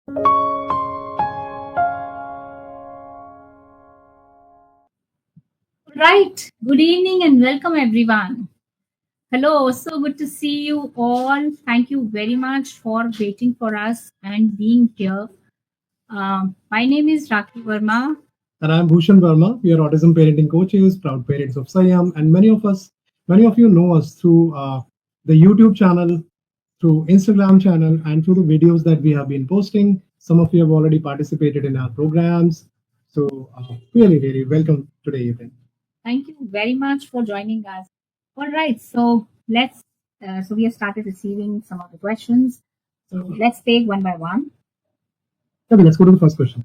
Right. Good evening and welcome everyone. Hello. So good to see you all. Thank you very much for waiting for us and being here. My name is Rakhi Verma. And I'm Bhushan Verma. We are autism parenting coaches, proud parents of Siam, and many of you know us through the YouTube channel, through Instagram channel, and through the videos that we have been posting. Some of you have already participated in our programs. So really welcome today, Ethan. Thank you very much for joining us. All right. So let's. So we have started receiving some of the questions. So let's take one by one. Okay, let's go to the first question.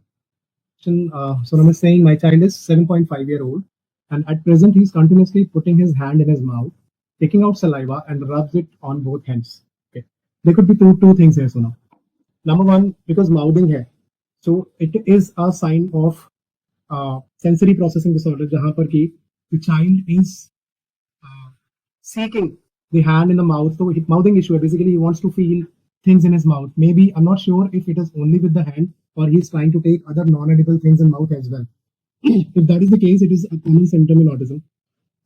Sonam is saying, my child is 7.5-year-old, and at present he's continuously putting his hand in his mouth, taking out saliva, and rubs it on both hands. Okay, there could be two things here, Sonam. Number one, because mouthing है, so it is a sign of sensory processing disorder, जहाँ पर कि the child is seeking the hand in the mouth. So mouthing issue, basically he wants to feel things in his mouth. Maybe I'm not sure if it is only with the hand or he's trying to take other non-edible things in mouth as well. If that is the case, it is a common symptom in autism.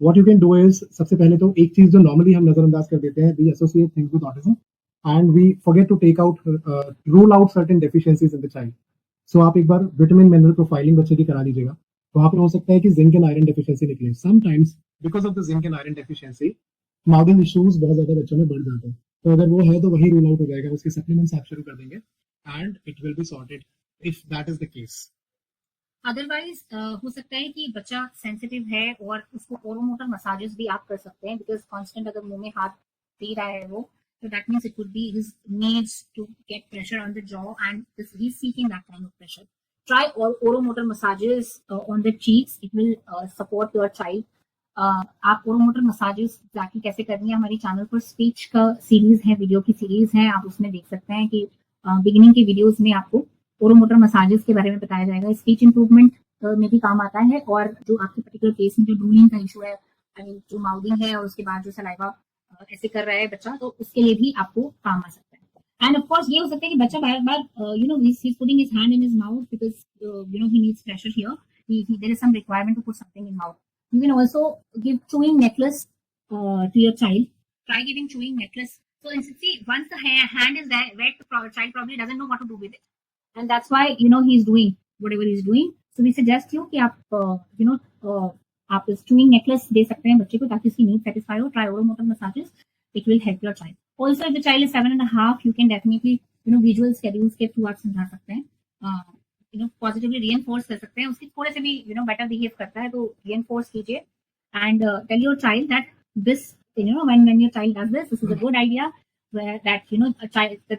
What you can do is, सबसे पहले तो एक चीज जो normally हम नजरअंदाज कर देते हैं, we associate things with autism and we forget to take out, rule out certain deficiencies in the child. So आप एक बार विटामिन मिनरल प्रोफाइलिंग बच्चे की करा लीजिएगा. वहां पर हो सकता है कि जिंक एंड आयरन डेफिशिएंसी निकले. Sometimes because of the zinc and iron deficiency mouthing issues बहुत ज्यादा बच्चों में बढ़ जाते हैं. तो अगर वो है तो वही रूल आउट हो जाएगा, उसके सप्लीमेंट्स आप शुरू कर देंगे and it will be sorted if that is the case. Otherwise हो सकता है कि बच्चा सेंसिटिव है और उसको ओरोमोटर मसाजेस भी आप कर सकते हैं, बिकॉज कांस्टेंट अगर मुंह में हाथ दे रहा है वो, so that means it could be his needs to get pressure on the jaw and he's seeking that kind of pressure. Try oromotor massages on the cheeks. It will support your child. आप ओरोमोटर massages exactly कैसे करनी है, हमारी channel पर speech का series है, video की series है, आप उसमें देख सकते हैं कि बिगिनिंग के वीडियोस में आपको ओरोमोटर मसाजेस के बारे में बताया जाएगा. स्पीच इंप्रूवमेंट में भी काम आता है, और जो आपके पर्टिकुलर केस में जो ड्रूलिंग का इशू है, आई मीन जो माउथिंग है और उसके बाद जो सलाइवा ऐसे कर रहा है बच्चा, तो उसके लिए भी आपको काम आ सकता है. एंड ऑफ कोर्स ये हो सकता है कि बच्चा बार बार you know he is putting his hand in his mouth because you know he needs pressure here, there is some requirement to put something in mouth. You can also give chewing necklace to your child. Try giving chewing necklace. So see, once the hand is wet, the child probably doesn't know what to do with it, and that's why he's doing whatever he's doing. So we suggest you कि आप आप इस chewing necklace दे सकते हैं बच्चे को ताकि उसकी नीड सेटिस्फाई हो. Try oromotor massages. It will help your child. Also, if the child is 7.5, you can definitely visual schedules के थ्रू आप समझा सकते हैं. पॉजिटिवली रिएनफोर्स कर सकते हैं. उसकी थोड़े से भी बेटर बिहेव करता है तो रिएनफोर्स कीजिए and tell your child that this when your child does this is a good idea, where that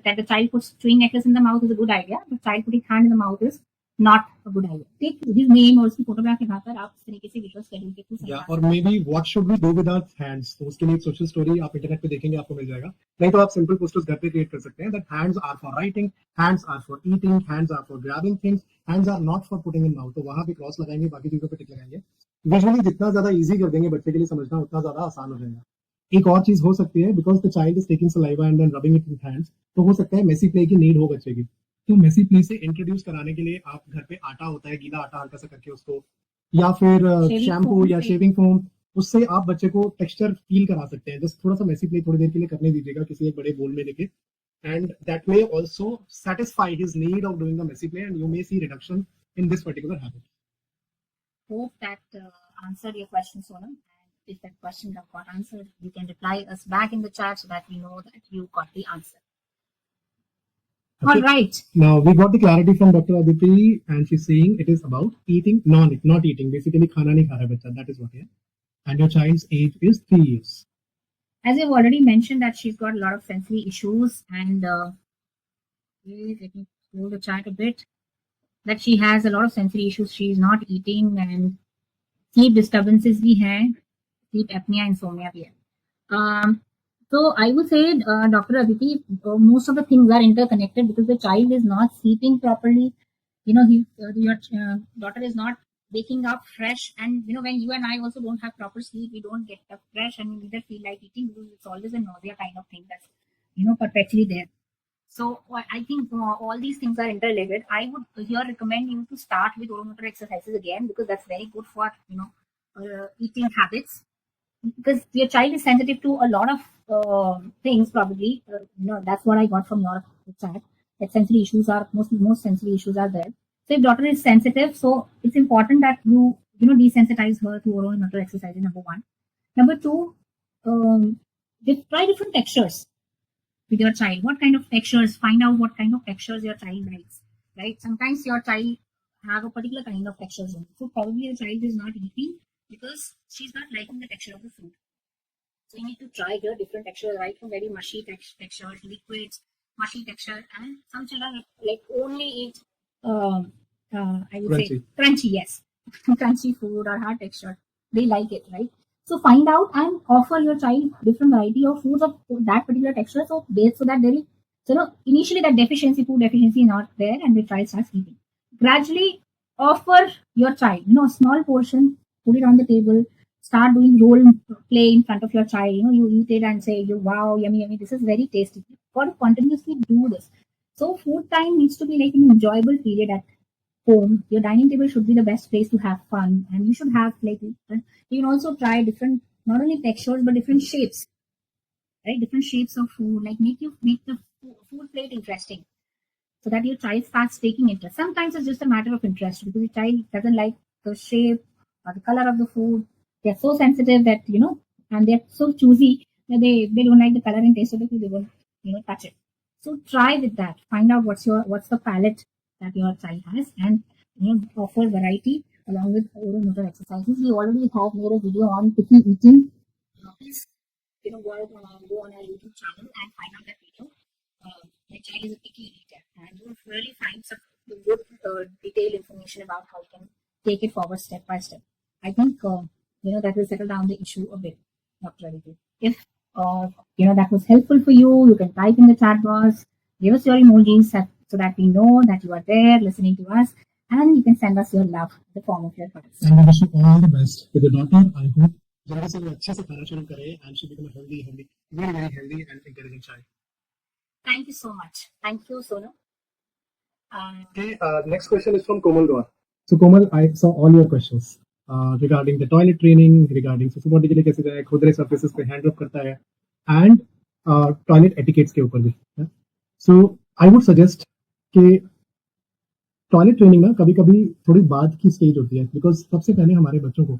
that the child puts chewing necklace in the mouth is a good idea, but child putting hand in the mouth is not a good idea. Take his name और उसकी photograph लगाकर आप इस तरीके से visual schedule के through समझा. और maybe what should we do with our hands, तो उसके लिए एक सोशल स्टोरी आप इंटरनेट पे देखेंगे, आपको मिल जाएगा. नहीं तो आप सिंपल पोस्टर्स घर पे क्रिएट कर सकते हैं. That hands are for writing, hands are for eating, hands are for grabbing things, hands are not for putting in mouth. तो वहां पे क्रॉस लगाएंगे, बाकी चीजों पे टिक लगाएंगे. विजुअली जितना ज्यादा इजी कर देंगे बच्चे के लिए समझना, उतना ज्यादा आसान हो जाएगा. एक और चीज हो सकती है, because the child is taking saliva and then rubbing it with hands, तो हो सकता है मेसी प्ले की नीड हो बच्चे की. तो मेसी प्ले से इंट्रोड्यूस कराने के लिए आप घर पे आटा होता है, गीला आटा हल्का सा करके उसको, या फिर शैम्पू या शेविंग फोम, उससे आप बच्चे को टेक्सचर फील करा सकते हैं. जस्ट थोड़ा सा मेसी प्ले थोड़ी देर के लिए करने दीजिएगा किसी एक बड़े बोल में लेके, and that may also satisfy his need of doing the messy play, and you may see reduction in this particular habit. Hope that answered your question, Sonam. And if that question got answered, you can reply us back in the chat so that we know that you got the answer. Okay. All right. Now we got the clarity from Dr. Aditi, and she's saying it is about eating, not eating. Basically, khana nahi kha raha bacha. That is what it is. And your child's age is 3 years. As I've already mentioned that she's got a lot of sensory issues, and let me hold the chat a bit. That she has a lot of sensory issues. She's not eating, and sleep disturbances bhi hai, sleep apnea, insomnia bhi hai. So I would say, Dr. Aditi, most of the things are interconnected because the child is not sleeping properly. Your daughter is not waking up fresh, and when you and I also don't have proper sleep, we don't get up fresh and we neither feel like eating because it's always a nausea kind of thing that's perpetually there. So I think all these things are interrelated. I would here recommend you to start with oromotor exercises again, because that's very good for eating habits, because your child is sensitive to a lot of things probably. That's what I got from your chat, that sensory issues are most sensory issues are there. So if daughter is sensitive, so it's important that desensitize her to oral motor exercise, number one. Number two, try different textures with your child. What kind of textures? Find out what kind of textures your child likes, right? Sometimes your child have a particular kind of textures in it. So probably the child is not eating because she's not liking the texture of the food. So you need to try here different textures, right? From very mushy textures, liquids, mushy texture, and some children like only eat, I would say crunchy, yes, crunchy food or hard texture. They like it, right? So find out and offer your child different variety of foods of that particular texture, so that they will, initially that food deficiency is not there, and the child starts eating. Gradually offer your child, a small portion, put it on the table, start doing role play in front of your child. You eat it and say, "You wow, yummy, yummy! This is very tasty." You got to continuously do this. So food time needs to be like an enjoyable period at home. Your dining table should be the best place to have fun, and you should have like you can also try different, not only textures but different shapes, right? Different shapes of food, like make the food plate interesting, so that your child starts taking interest. Sometimes it's just a matter of interest, because the child doesn't like the shape or the color of the food. They're so sensitive that, and they're so choosy that they don't like the color and taste of the food. They won't, touch it. So try with that. Find out what's the palate that your child has, and offer variety along with oral motor exercises. We already have made a video on picky eating. Please, go on our YouTube channel and find out that video. My child is a picky eater, and you will really find some good detailed information about how you can take it forward step by step. I think that will settle down the issue a bit, Dr. Aditi. If that was helpful for you, you can type in the chat box, give us your emojis so that we know that you are there listening to us, and you can send us your love in the form of your hearts. And we wish you all the best with your daughter. I hope जल्दी से वो अच्छे से खाना शुरू करे and she become a healthy, very very healthy and intelligent child. Thank you so much. Thank you, Sonu. Okay, next question is from Komal Gaur. So Komal, I saw all your questions regarding the toilet training, regarding सुसु body के लिए कैसे जाए, खुदरे surfaces पे hand rub करता है, and toilet etiquettes के ऊपर भी. So I would suggest कि टॉयलेट ट्रेनिंग ना कभी कभी थोड़ी बाद की स्टेज होती है, बिकॉज सबसे पहले हमारे बच्चों को,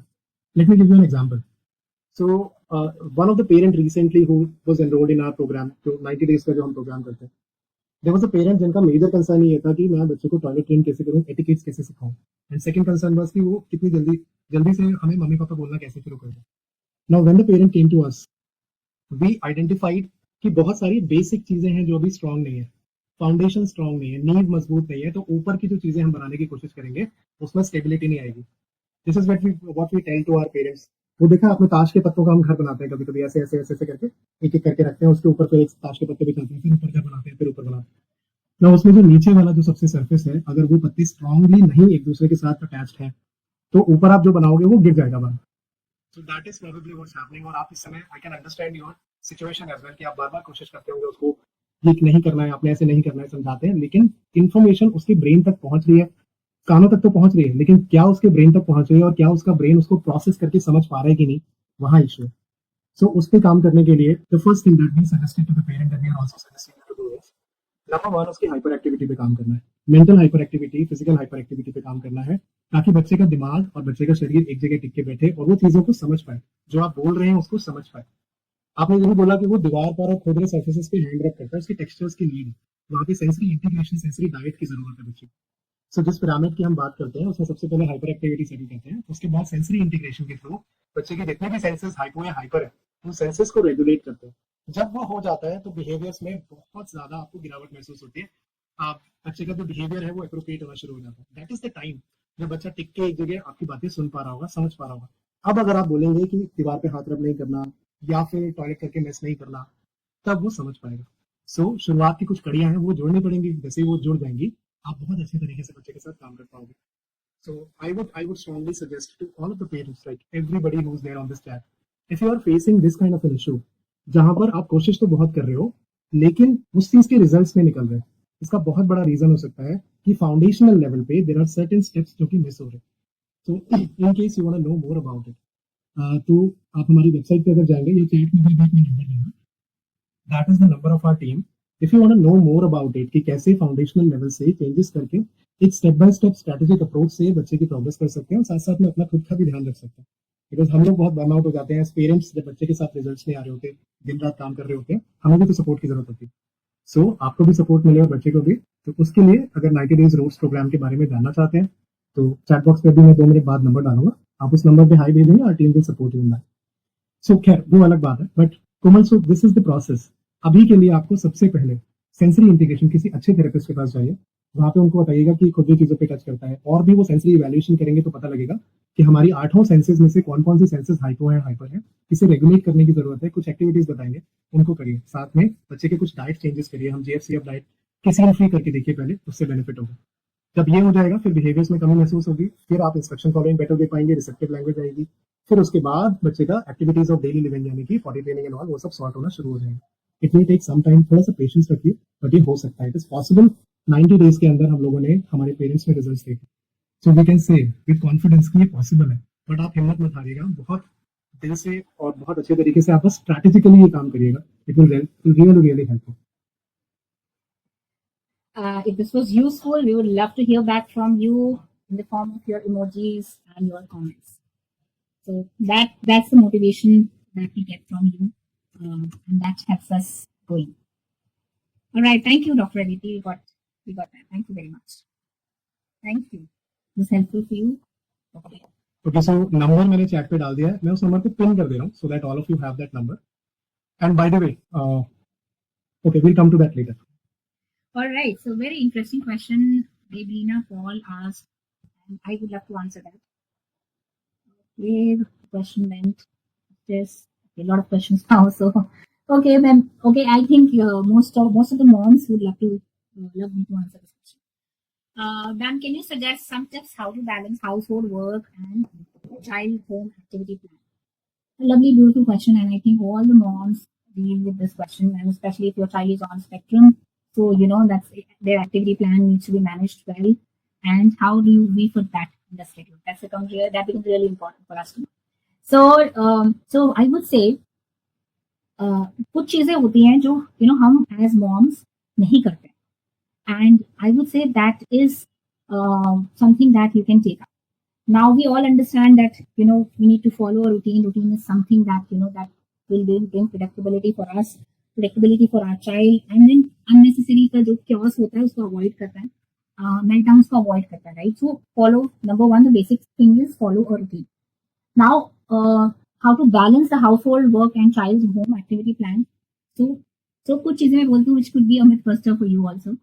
let me give you an example. So one of the parent recently who was enrolled in our program, जो 90 डेज का जो हम प्रोग्राम करते हैं, देयर वाज अ पेरेंट जिनका मेजर कंसर्न ये था कि मैं बच्चों को टॉयलेट ट्रेन कैसे करूं, एटिकेट्स कैसे सिखाऊं, एंड सेकंड कंसर्न वाज कि वो कितनी जल्दी से हमें मम्मी पापा बोलना कैसे शुरू कर दें. Now when the parent came to us, we identified कि बहुत सारी बेसिक चीजें हैं जो अभी स्ट्रांग नहीं है, फाउंडेशन स्ट्रांग नहीं है, नींव मजबूत नहीं है, तो ऊपर की जो चीजें हम बनाने की कोशिश करेंगे उसमें स्टेबिलिटी नहीं आएगी. This is what we tell to our parents. वो देखा आपने, ताश के पत्तों का हम घर बनाते हैं कभी कभी ऐसे ऐसे ऐसे ऐसे करके, एक एक करके रखते हैं, उसके ऊपर फिर एक ताश के पत्ते बिछाते हैं, फिर ऊपर घर बनाते हैं, फिर ऊपर बनाते हैं ना. उसमें जो नीचे वाला जो सबसे सरफेस है, अगर वो पत्ती स्ट्रांगली नहीं एक दूसरे के साथ अटैच्ड है, तो ऊपर आप जो बनाओगे वो गिर जाएगा बाहर. So that is probably what's happening. और आप इस समय, I can understand your situation as well, कि आप बार बार कोशिश करते होंगे उसको, ये नहीं करना है आपने, ऐसे नहीं करना है, समझाते हैं, लेकिन इंफॉर्मेशन उसके ब्रेन तक पहुंच रही है, कानों तक तो पहुंच रही है, लेकिन क्या उसके ब्रेन तक पहुंच रही है और क्या उसका ब्रेन उसको प्रोसेस करके समझ पा रहा है कि नहीं, वहां इशू है. सो उस पर काम करने के लिए the first thing that we suggested to the parent and we are also suggesting to do is, number 1, उसकी हाइपर एक्टिविटी पे काम करना है. Mental hyperactivity, physical hyperactivity पे काम करना है, ताकि बच्चे का दिमाग और बच्चे का शरीर एक जगह टिक के बैठे और वो चीजों को समझ पाए, जो आप बोल रहे हैं उसको समझ पाए. आपने यही बोला कि वो दीवार पर और खुदरे सरफेसेस पे हैंड रब करता है, उसके टेक्सचर्स की नीड, वहाँ पे सेंसरी इंटीग्रेशन, सेंसरी डाइट की जरूरत है बच्चे को. सो जिस पिरामिड की हम बात करते हैं उसमें सबसे पहले हाइपर एक्टिविटी सेटल करते हैं, उसके बाद सेंसरी इंटीग्रेशन के थ्रू बच्चे के जितने भी सेंसेस हाइपो या हाइपर है, उन सेंसेस को रेगुलेट करते हैं. जब वो हो जाता है तो बिहेवियर्स में बहुत ज्यादा आपको गिरावट महसूस होती है. बच्चे का जो बिहेवियर है वो एप्रोप्रिएट होना शुरू हो जाता है. दैट इज द टाइम जब बच्चा टिक के एक जगह आपकी बातें सुन पा रहा होगा, समझ पा रहा होगा. अब अगर आप बोलेंगे कि दीवार पे हाथ रब नहीं करना या फिर टॉयलेट करके मेस नहीं करना, तब वो समझ पाएगा. सो शुरुआत की कुछ कड़ियां हैं वो जोड़नी पड़ेंगी, जैसे वो जुड़ जाएंगी आप बहुत अच्छे तरीके से बच्चे के साथ काम कर पाओगे. So I would strongly suggest to all of the parents, like everybody who's there on this chat, if you are facing this kind of an issue, जहां पर आप कोशिश तो बहुत कर रहे हो लेकिन उस चीज के रिजल्ट्स में निकल रहे हैं। इसका बहुत बड़ा रीजन हो सकता है कि फाउंडेशनल लेवल पे देयर आर सर्टेन स्टेप्स जो कि मिस हो रहे हैं। So in case you want to know more about it, तो आप हमारी वेबसाइट पे अगर जाएंगे, ये चैट में भी मैं नंबर देना, that is the number of our team. If you want to know more about it कि कैसे फाउंडेशनल लेवल से चेंजेस करके एक step by step strategic approach से बच्चे की प्रोग्रेस कर सकते हैं और साथ साथ में अपना खुद का भी ध्यान रख सकते हैं। बिकॉज हम लोग बहुत बर्न आउट हो जाते हैं पेरेंट्स, जब बच्चे के साथ रिजल्ट्स नहीं आ रहे होते, दिन रात काम कर रहे होते हैं, हमें भी तो सपोर्ट की जरूरत होती है। सो आपको भी सपोर्ट मिले और बच्चे को भी। तो उसके लिए अगर 90 डेज रूट्स प्रोग्राम के बारे में जानना चाहते हैं तो चैट बॉक्स पे भी मैं 2 मिनट बाद नंबर डालूंगा, आप उस नंबर पे हाई भेजेंगे और टीम भी सपोर्ट इन दैट। सो खैर वो अलग बात है, but Komal, so this is the process. अभी के लिए आपको सबसे पहले सेंसरी इंटीग्रेशन किसी अच्छे थेरेपिस्ट के पास जाइए, वहां पे उनको बताइएगा कि खुद भी चीजों पे टच करता है, और भी वो सेंसरी इवैल्यूएशन करेंगे तो पता लगेगा कि हमारी 8 सेंसेस में से कौन कौन सी सेंसेस हाइपो है, हाइपर है, इसे रेगुलेट करने की जरूरत है। कुछ एक्टिविटीज बताएंगे, उनको करिए। साथ में बच्चे के कुछ डाइट चेंजेस करिए, हम जीएफसीएफ डाइट किसी फ्री करके देखिए पहले, उससे बेनिफिट होगा। जब ये हो जाएगा फिर बिहेवियर्स में कमी महसूस होगी, फिर आप इंस्ट्रक्शन फॉलोइंग बेटर दे पाएंगे, रिसेप्टिव लैंग्वेज आएगी, फिर उसके बाद बच्चे का एक्टिविटीज ऑफ डेली लिविंग यानी कि पॉटी ट्रेनिंग एंड ऑल वो सब सॉर्ट होना शुरू हो जाएगा। It will take some time, थोड़ा सा पेशेंस रखिए, बट ये हो सकता है। इट इज पॉसिबल 90 डेज के अंदर हम लोगों ने हमारे पेरेंट्स में रिजल्ट देखे। So we can say with confidence कि ये पॉसिबल है। बट आप हिम्मत मत हारिएगा, बहुत दिल से और बहुत अच्छे तरीके से आप बस स्ट्रैटेजिकली ये काम करिएगा। It will really help. If this was useful, we would love to hear back from you in the form of your emojis and your comments. So that's the motivation that we get from you, and that helps us going. All right, thank you, Dr. Aditi. We got that. Thank you very much. Thank you. Was helpful for you? Okay. Okay, so number मैंने chat पे डाल दिया है, मैं उस number को pin कर दे रहा हूँ so that all of you have that number. And by the way, okay, we'll come to that later. All right, so very interesting question Gabriela Paul asked, and I would love to answer that. Okay, the question meant there's a lot of questions now, so okay, then okay, I think most of the moms would love me to answer this question. Ma'am, can you suggest some tips how to balance household work and child home activity plan? A lovely, beautiful question, and I think all the moms deal with this question, and especially if your child is on spectrum. So you know that's their activity plan needs to be managed well, and how do we put that in the schedule? That becomes really important for us to know. So I would say कुछ चीजें होती हैं जो हम as moms नहीं करते, and I would say that is something that you can take up. Now we all understand that we need to follow a routine. Routine is something that that will bring predictability for us, predictability for our child, and then unnecessary का जो chaos होता है उसको avoid करता है, meltdowns को avoid करता है, right? So follow, number one, the basic thing is follow a routine. Now how to balance the household work and child's home activity plan. So कुछ चीजें मैं बोलती हूँ which could be a myth buster for you also.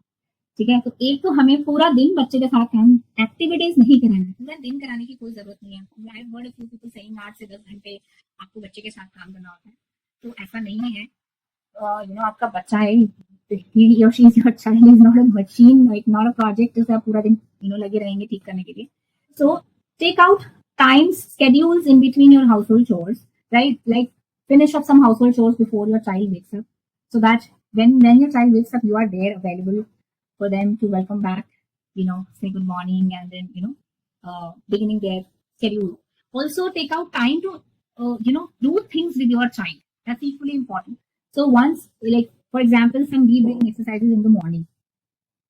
ठीक है, तो एक तो हमें पूरा दिन बच्चे के साथ काम एक्टिविटीज नहीं कराना है, पूरा दिन कराने की कोई जरूरत नहीं है। I have heard a few people saying 8 से 10 घंटे आपको बच्चे के साथ काम करना होता है, तो ऐसा नहीं है। आपका बच्चा है, he or she is your child, is not a machine, like not a project जिसे आप पूरा दिन लगे रहेंगे ठीक करने के लिए। So take out times, schedules in between your household chores, right? Like finish up some household chores before your child wakes up, so that when your child wakes up, you are there available for them to welcome back, say good morning, and then beginning their schedule. Also take out time to do things with your child. That's equally important. So once, like for example, some deep breathing exercises in the morning,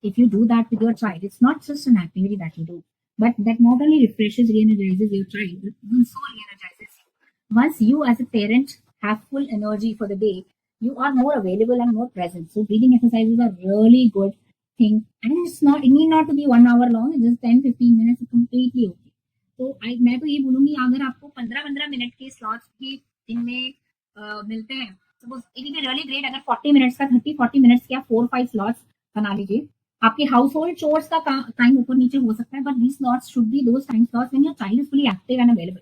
if you do that with your child, it's not just an activity that you do, but that not only refreshes, re-energizes your child, but also re-energizes you. Once you as a parent have full energy for the day, you are more available and more present. So breathing exercises are really good thing, and it need not to be 1 hour long, it's just 10-15 minutes, completely okay. तो मैं तो ये बोलूंगी, अगर आपको 15-15 minute के slots भी दिन में मिलते हैं, तो it will be really great. अगर 40 मिनट्स का 30-40 मिनट्स के आप 4-5 स्लॉट्स बना लीजिए। आपके हाउस होल्ड चोर्स का टाइम ऊपर नीचे हो सकता है, but these slots should be those time slots when your child is fully active and available,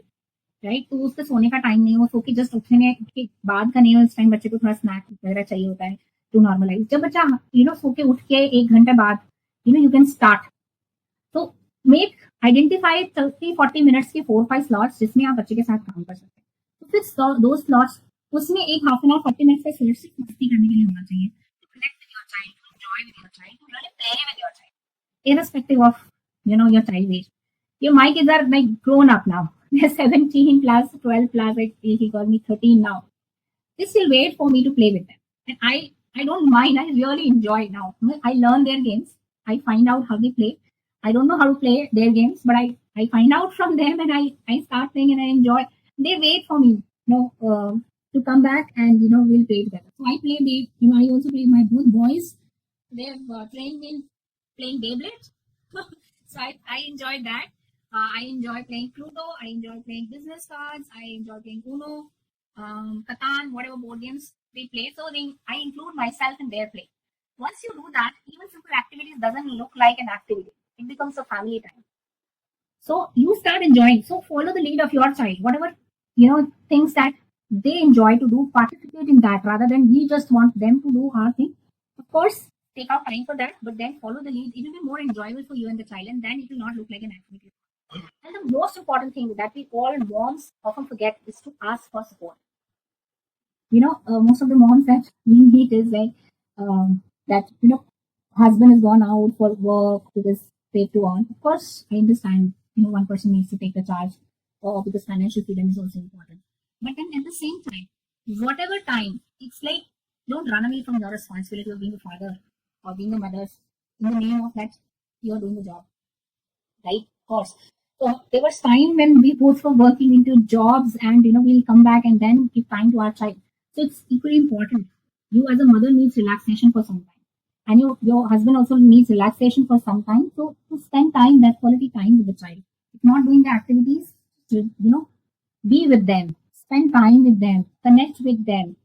right? तो उसका सोने का टाइम नहीं हो, सो के जस्ट उठने के बाद का नहीं हो, इस टाइम बच्चे को थोड़ा स्नैक वगैरह चाहिए होता है टू नॉर्मलाइज। जब बच्चा सो के उठ के 1 घंटे बाद यू कैन स्टार्ट, तो मेक आइडेंटिफाई 30-40 मिनट्स के 4-5 स्लॉट्स जिसमें आप बच्चे के साथ काम कर सकते हैं। तो फिर 2 स्लॉट्स, उसमें एक हाफ एन आवर 40 मिनट्स का स्लॉट सिर्फ मस्ती करने के लिए होना चाहिए। child, to enjoy with your child, to really play with your child, irrespective of your child age. My kids are like grown up now. They're 17 plus 12 plus. Like he got me 13 now. They still wait for me to play with them, and I don't mind. I really enjoy it now. I learn their games. I find out how they play. I don't know how to play their games, but I find out from them, and I start playing and I enjoy. They wait for me, to come back, and we'll play together. So I play. I also play my both boys. They're playing Beyblade. So I enjoyed that. I enjoy playing Pluto. I enjoy playing business cards. I enjoy playing Uno, Catan, whatever board games they play. So I include myself in their play. Once you do that, even simple activities doesn't look like an activity. It becomes a family time. So you start enjoying. So follow the lead of your child. Whatever things that they enjoy to do, participate in that rather than we just want them to do our thing. Of course, take out time for that, but then follow the lead. It will be more enjoyable for you and the child, and then it will not look like an activity. And the most important thing that we all moms often forget is to ask for support. Most of the moms that we meet is like that husband has gone out for work because they have to earn. Of course, I understand. One person needs to take the charge, because financial freedom is also important. But then at the same time, whatever time, it's like don't run away from your responsibility of being a father or being a mother in the name of that you're doing the job, right? Of course. So there was time when we both were working into jobs, and we'll come back and then give time to our child. So it's equally important. You as a mother needs relaxation for some time, and your husband also needs relaxation for some time. So to spend time, that quality time with the child. If not doing the activities, to be with them, spend time with them, connect with them.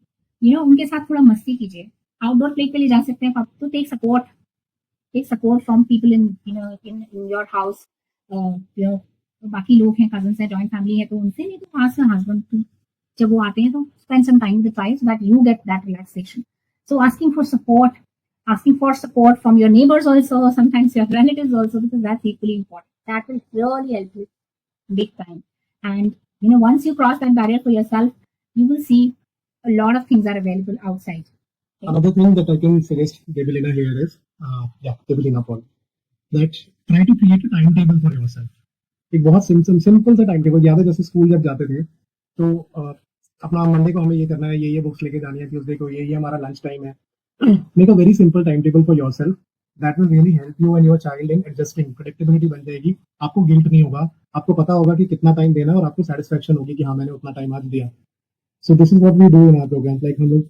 उनके साथ थोड़ा मस्ती कीजिए. Outdoor play के लिए जा सकते हैं आप. तो take support from people in your house. बाकी लोग हैं, cousins हैं, joint family है, तो उनसे नहीं तो ask your husband. जब वो आते हैं तो spend some time with the child so that you get that relaxation. So asking for support from your neighbors also, sometimes your relatives also, because that's equally important. That will really help you big time. And once you cross that barrier for yourself, you will see a lot of things are available outside. Another thing that I can suggest Debilina here is, Debilina Paul, that try to create a timetable for yourself. एक बहुत simple सा time table. याद है जैसे school जब जाते थे तो अपना मंडे को हमें ये करना है, ये बुक्स लेके जानी है, ट्यूसडे को ये हमारा लंच टाइम है. Make a very simple time table for yourself. That will really help you and your child in adjusting. Predictability बन जाएगी, आपको गिल्ट नहीं होगा, आपको पता होगा कि कितना टाइम देना है और आपको सेटिस्फेक्शन होगी कि हाँ मैंने उतना टाइम आज दिया. So this is what we do in our programme. Like हम लोग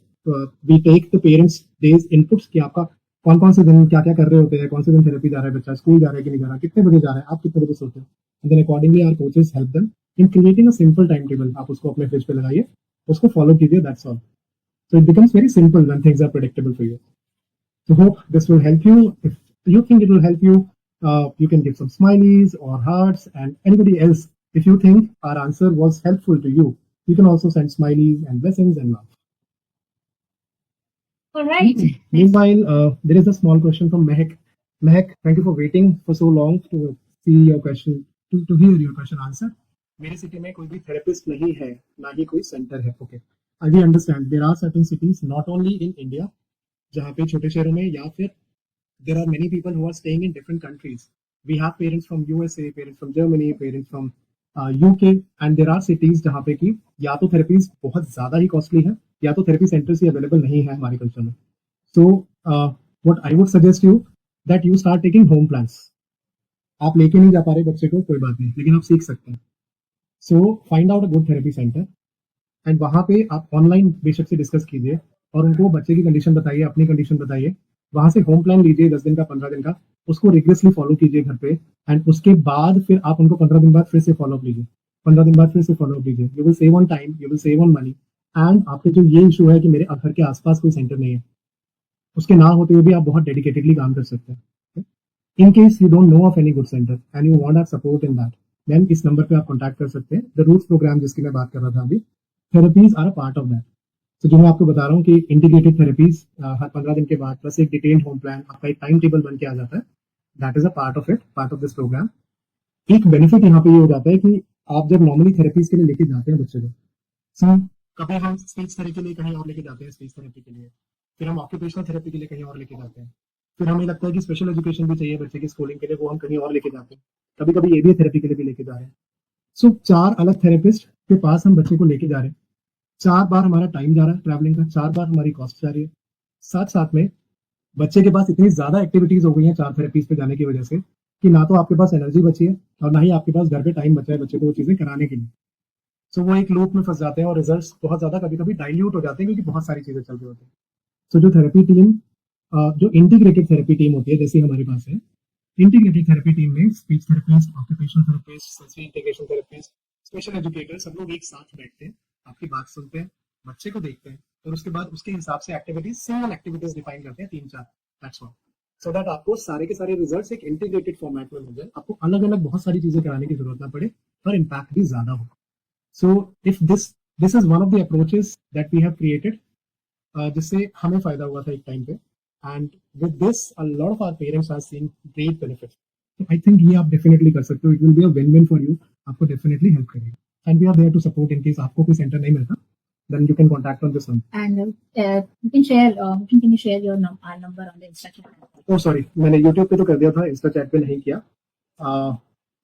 we take the parents days inputs कि आपका कौन से दिन क्या कर रहे होते हैं, कौन से दिन थेरेपी जा रहा है बच्चा, स्कूल जा रहा है कि नहीं जा रहा, कितने बजे जा रहा है, आप कितने बजे सोते हैं. And then accordingly our coaches help them in creating a simple time table. आप उसको अपने फ्रिज पे लगाइए, उसको फॉलो कीजिए, that's all. So it becomes very simple when things are predictable for you. So hope this will help you. If you think it will help you, you can give some smileys or hearts, and anybody else, if you think our answer was helpful to you, you can also send smileys and blessings and love. All right. Meanwhile, there is a small question from Mehak. Mehak, thank you for waiting for so long to see your question, to hear your question answered. मेरे city में कोई भी therapist नहीं है, ना ही कोई centre है. Okay, I understand. There are certain cities, not only in India, जहाँ पे छोटे शहरों में, या फिर there are many people who are staying in different countries. We have parents from USA, parents from Germany, parents from UK, and there are cities जहाँ पे कि या तो थेरेपीज बहुत ज़्यादा ही कॉस्टली है, या तो थेरेपी सेंटर्स ही अवेलेबल नहीं है हमारे कल्चर में. So what I would suggest you that you start taking home plans. आप लेके नहीं जा पा रहे बच्चे को, कोई बात नहीं, लेकिन आप सीख सकते हैं. So find out a good therapy center, and वहाँ पे आप ऑनलाइन बेशक से डिस्कस कीजिए और उनको बच्चे की कंडीशन बताइए, अपनी कंडीशन बताइए. वहां से होम प्लान लीजिए 10 दिन का, 15 दिन का, उसको रिग्रेसली फॉलो कीजिए घर पे, एंड उसके बाद फिर आप उनको 15 दिन बाद फिर से फॉलो अप लीजिए, 15 दिन बाद फिर से फॉलो अप लीजिए. You will save on time, you will save on money. And आपके जो ये इशू है कि मेरे घर के आसपास कोई सेंटर नहीं है, उसके ना होते हुए भी आप बहुत डेडिकेटेडली काम कर सकते हैं. In case you don't know of any good centre and you want our support in that, then इस नंबर पे आप कॉन्टैक्ट कर सकते हैं. द रूट्स प्रोग्राम जिसकी मैं बात कर रहा था अभी, therapies are a part of that. तो जो मैं आपको बता रहा हूँ कि इंटीग्रेटेड थेरेपीज हर 15 दिन के बाद प्लस एक डिटेल्ड होम प्लान, आपका एक टाइम टेबल बन के आ जाता है. That is a part of it, part of this programme. एक बेनिफिट यहाँ पे ये हो जाता है कि आप जब नॉर्मली थेरेपीज के लिए लेके जाते हैं बच्चे को, कभी हम स्पीच थेरेपी के लिए कहीं और लेके जाते हैं, स्पीच थेरेपी के लिए फिर हम ऑक्यूपेशनल थेरेपी के लिए कहीं और लेके जाते हैं, फिर हमें लगता है कि स्पेशल एजुकेशन भी चाहिए बच्चे की स्कूलिंग के लिए, वो हम कहीं और लेके जाते हैं, कभी कभी ये भी थेरेपी के लिए भी लेके जा रहे हैं। सो 4 अलग थेरेपिस्ट के पास हम बच्चे को लेके जा रहे हैं, 4 बार हमारा टाइम जा रहा है ट्रैवलिंग का, 4 बार हमारी कॉस्ट जा रही है। साथ साथ में बच्चे के पास इतनी ज्यादा एक्टिविटीज हो गई हैं 4 थेरेपीज पे जाने की वजह से कि ना तो आपके पास एनर्जी बची है और ना ही आपके पास घर पे टाइम बचा है बच्चे को वो चीजें कराने के लिए। सो वो एक लूप में फंस जाते हैं और रिजल्ट्स बहुत ज्यादा कभी कभी डाइल्यूट हो जाते हैं क्योंकि बहुत सारी चीजें चल रही होती हैं। सो जो थेरेपी टीम, जो इंटीग्रेटेड थेरेपी टीम होती है जैसे हमारे पास है, इंटीग्रेटेड थेरेपी टीम में speech therapist, occupational therapist, sensory integration therapist, special educator, सब लोग एक साथ बैठते हैं, आपकी बात सुनते हैं, बच्चे को देखते हैं और उसके बाद उसके हिसाब से एक्टिविटीज, सिंगल एक्टिविटीज डिफाइन करते हैं 3-4, दैट्स ऑल, सो दैट आपको सारे के सारे रिजल्ट्स एक इंटीग्रेटेड फॉर्मेट में मिल जाए, आपको अलग अलग बहुत सारी चीजें कराने की जरूरत ना पड़े और इम्पैक्ट भी ज्यादा हो। So if this is one of the approaches that we have created, जिससे हमें फायदा हुआ था एक टाइम पे, and with this a lot of our parents are seeing great benefits. तो आई थिंक ये आप डेफिनेटली कर सकते हो, it will be a win win for you, आपको डेफिनेटली हेल्प करेगा and we are there to support in case आपको कोई सेंटर नहीं मिलता, then you can contact on this one. And you can share, can you share your our number on the Insta chat? Oh sorry, मैंने YouTube पे तो कर दिया था, Insta chat पे नहीं किया.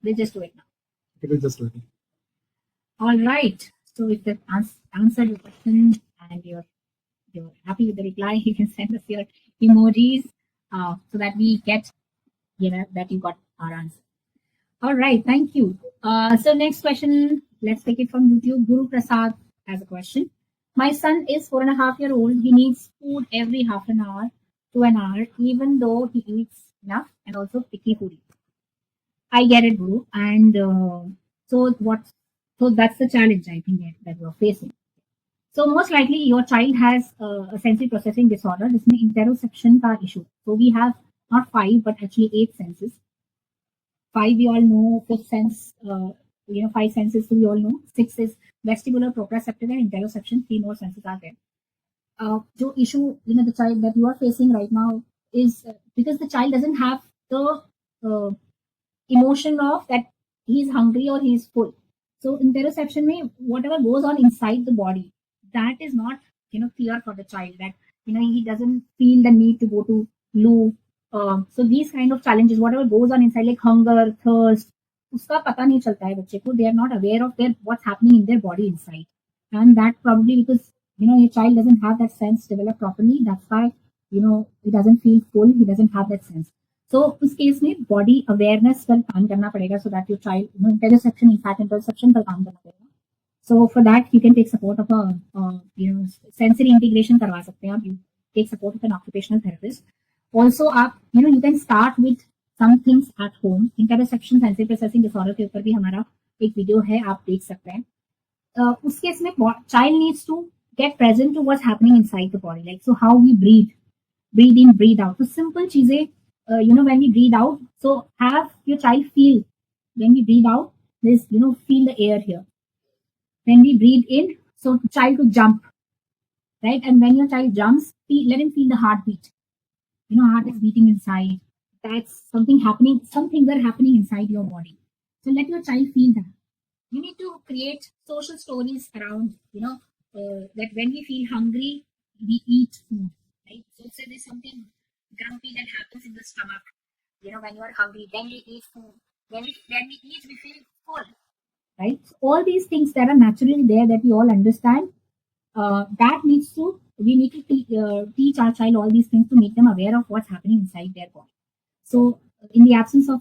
We'll just do it now. It will just do it. All right. So if that answered your question and you're happy with the reply, you can send us your emojis so that we get, that you got our answer. All right. Thank you. So next question, let's take it from YouTube. Guru Prasad has a question. My son is 4.5 years old. He needs food every half an hour to an hour, even though he eats enough and also picky food. I get it, Guru. And so that's the challenge I think that we're facing. So most likely your child has a sensory processing disorder. This is interoception ka issue. So we have not 5 but actually 8 senses. 5 we all know, 5th sense, 5 senses we all know. 6 is vestibular, proprioceptive, and interoception. 3 more senses are there. The issue, the child that you are facing right now is because the child doesn't have the emotion of that he is hungry or he is full. So interoception means whatever goes on inside the body, that is not clear for the child, that he doesn't feel the need to go to loo. So these kind of challenges, whatever goes on inside, like hunger, thirst, उसका पता नहीं चलता है बच्चे को. They are not aware of what's happening in their body inside, and that probably because your child doesn't have that sense developed properly. That's why he doesn't feel full. He doesn't have that sense. So उस case में body awareness पर काम करना पड़ेगा, so that your child interoception, in fact interoception पर काम करना पड़ेगा. So for that you can take support of a sensory integration करवा सकते हैं आप. You take support of an occupational therapist. Also आप you can start with some things at home. Interoception sensory processing disorder के ऊपर भी हमारा एक वीडियो है, आप देख सकते हैं. उस केस में child needs to get present to what's happening inside the body, like so how we breathe in, breathe out. So simple चीजें, when we breathe out, so have your child feel when we breathe out, this feel the air here. When we breathe in, so child to jump, right? And when your child jumps, let him feel the heartbeat. Heart is beating inside. That's something happening. Some things are happening inside your body. So let your child feel that. You need to create social stories around, that when we feel hungry, we eat food, right? So say there's something grumpy that happens in the stomach. When you are hungry, then we eat food. When we eat, we feel full, right? So all these things that are naturally there that we all understand, we need to teach our child all these things to make them aware of what's happening inside their body. So in the absence of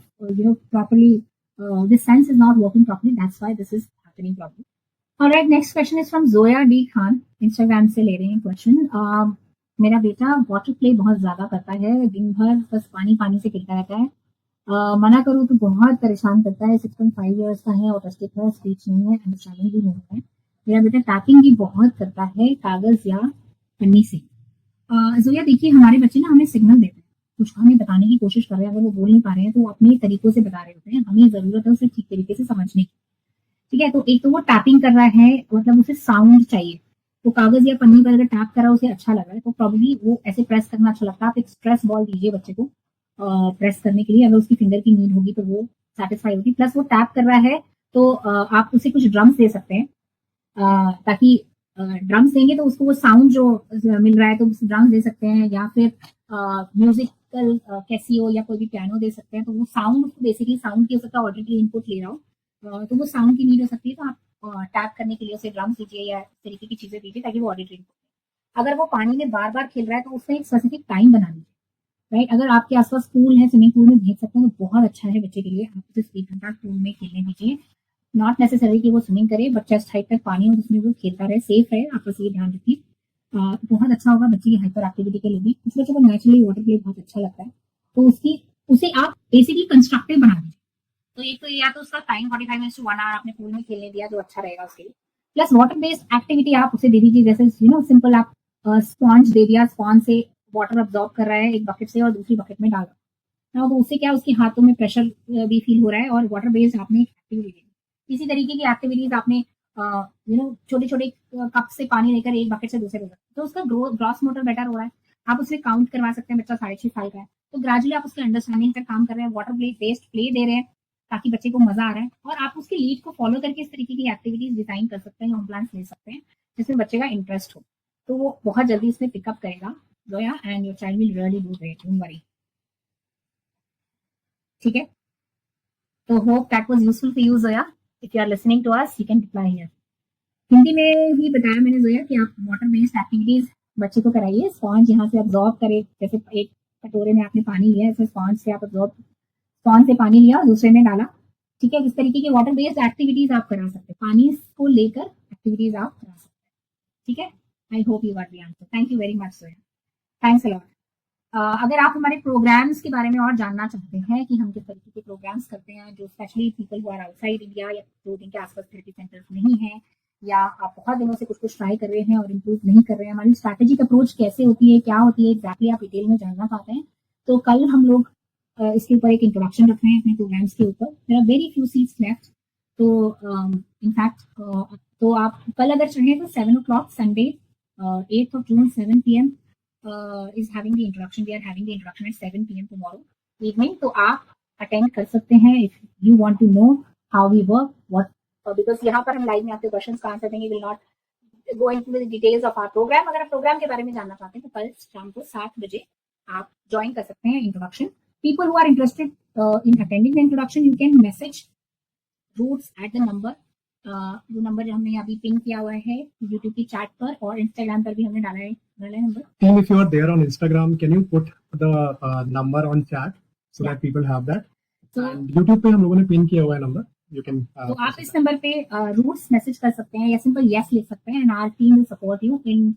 properly, this sense is not working properly. That's why this is happening properly. All right, next question is from Zoya D Khan. Instagram से ले रहे हैं question. मेरा बेटा water play बहुत ज्यादा करता है, दिन भर बस पानी से खेलता रहता है. मना करूँ तो बहुत परेशान करता है. 6.5 years का है, ऑटिस्टिक है, स्पीच नहीं है, अंडरस्टैंडिंग भी नहीं है. मेरा बेटा टैपिंग भी बहुत करता है कागज या पन्नी से. जोया देखिए, हमारे बच्चे ना हमें सिग्नल देते हैं, कुछ हमें बताने की कोशिश कर रहे हैं. अगर वो बोल नहीं पा रहे हैं तो वो अपने तरीकों से बता रहे होते हैं. हमें जरूरत है उसे ठीक तरीके से समझने की. ठीक है, तो एक तो वो टैपिंग कर रहा है, मतलब उसे साउंड चाहिए. तो कागज या पन्नी पर अगर टैप करा उसे अच्छा लग रहा है तो प्रॉब्ली वो ऐसे प्रेस करना अच्छा लगता है. आप एक स्ट्रेस बॉल दीजिए बच्चे को प्रेस करने के लिए, अगर उसकी फिंगर की नीड होगी तो वो सेटिस्फाई होगी. प्लस वो टैप कर रहा है तो आप उसे कुछ ड्रम्स दे सकते हैं ताकि ड्रम्स देंगे तो उसको वो साउंड जो मिल रहा है तो ड्रम्स दे सकते हैं, या फिर म्यूजिकल कैसियो या कोई भी पियानो दे सकते हैं, तो वो साउंड बेसिकली साउंड की हो सकता है, ऑडिटरी इनपुट ले रहा हो, तो वो साउंड की नीड हो सकती है, तो आप टैप करने के लिए उसे ड्रम्स दीजिए या इस तरीके की चीजें दीजिए ताकि वो ऑडिटरी इनपुट। अगर वो पानी में बार बार खेल रहा है तो उसमें एक स्पेसिफिक टाइम बना लीजिए, राइट। अगर आपके आसपास पूल है, स्विमिंग पूल में भेज सकते हैं तो बहुत अच्छा है बच्चे के लिए, आप उसे 1 घंटा पूल में खेलने दीजिए। नॉट नेसेसरी कि वो स्विमिंग करे, बच्चा हाइट तक पानी हो जिसमें वो खेलता रहे, सेफ है, आप बस ये ध्यान रखिए। बहुत अच्छा होगा बच्चे की हाइपर एक्टिविटी के लिए भी। कुछ बच्चों को नेचुरली वाटर प्ले बहुत अच्छा लगता है, तो उसे आप बेसिकली कंस्ट्रक्टिव बना दीजिए। तो एक तो या तो उसका टाइम 45 मिनट्स टू 1 आवर आपने पूल में खेलने दिया जो अच्छा रहेगा उसके लिए, प्लस वाटर बेस्ड एक्टिविटी आप उसे दे दीजिए, जैसे सिंपल आप स्पॉन्ज दे दिया, स्पॉन्ज से वाटर अब्सॉर्ब कर रहा है एक बकेट से और दूसरी बकेट में डाल रहा है, तो उससे क्या उसके हाथों में प्रेशर भी फील हो रहा है, और वाटर बेस्ड आपने एक्टिविटी दी। इसी तरीके की एक्टिविटीज आपने छोटे छोटे कप से पानी लेकर एक बकेट से दूसरे बकेट, तो उसका ग्रॉस मोटर बेटर हो रहा है, आप उसमें काउंट करवा सकते हैं, बच्चा 6.5 साल का है, तो ग्रेजुअली आप उसके अंडरस्टैंडिंग पर काम कर रहे हैं, वाटर बेस्ड प्ले दे रहे हैं ताकि बच्चे को मजा आ रहा है, और आप उसकी लीड को फॉलो करके इस तरीके की एक्टिविटीज डिजाइन कर सकते हैं, होम प्लान्स ले सकते हैं जिसमें बच्चे का इंटरेस्ट हो, तो वो बहुत जल्दी इसमें पिकअप करेगा Zoya, and your child will really do great, don't worry. ठीक है, तो hope that was useful for you Zoya. If you are listening to us you can reply here. Hindi में भी बताया मैंने जोया कि आप वाटर बेस्ड एक्टिविटीज बच्चे को कराइए, स्पॉन्ज यहाँ से अब्जॉर्ब करे, जैसे एक कटोरे में आपने पानी लिया, ऐसे स्पॉन्ज से आप अब्जॉर्ब, स्पॉन्ज से पानी लिया दूसरे में डाला, ठीक है, इस तरीके की वाटर बेस्ड एक्टिविटीज आप करा सकते हैं, पानी को लेकर एक्टिविटीज आप करा सकते हैं। ठीक है, आई hope you got the answer. Thank you very much Zoya, thanks a lot. अगर आप हमारे प्रोग्राम्स के बारे में और जानना चाहते हैं कि हम किस तरीके के प्रोग्राम्स करते हैं, जो specially people who are outside India या जो जिनके आसपास थेरेपी सेंटर्स नहीं है, या आप बहुत दिनों से कुछ ट्राई कर रहे हैं और इम्प्रूव नहीं कर रहे हैं, हमारी स्ट्रैटेजिक अप्रोच कैसे होती है, क्या होती है एग्जैक्टली, आप डिटेल में जानना चाहते हैं, तो कल हम लोग इसके ऊपर एक इंट्रोडक्शन रख रहे हैं अपने प्रोग्राम्स के ऊपर। There are very few seats left, तो इनफैक्ट तो आप कल अगर चाहें तो 7 o'clock Sunday 8th of June 7 p.m. is having the introduction. We are having the introduction at 7 p.m. tomorrow evening. तो आप अटेंड कर सकते हैं if you want to know how we work, what because यहाँ पर हम लाइव में आपके क्वेश्चंस का आंसर देंगे, will not go into the details of our program। अगर आप प्रोग्राम के बारे में जानना चाहते हैं तो कल शाम को 7 बजे आप ज्वाइन कर सकते हैं introduction. People who are interested in attending the introduction, you can message Roots at the number, जो नंबर हमने अभी पिन किया हुआ है YouTube की चैट पर, और Instagram पर भी हमने डाला है number. Team, if you are there on Instagram, can you put the number on chat so that people have that? So And YouTube पे हम लोगों ने पिन किया हुआ है नंबर, you can तो आप इस नंबर पे रूट्स मैसेज कर सकते हैं या सिंपल यस लिख सकते हैं, and our team will support you in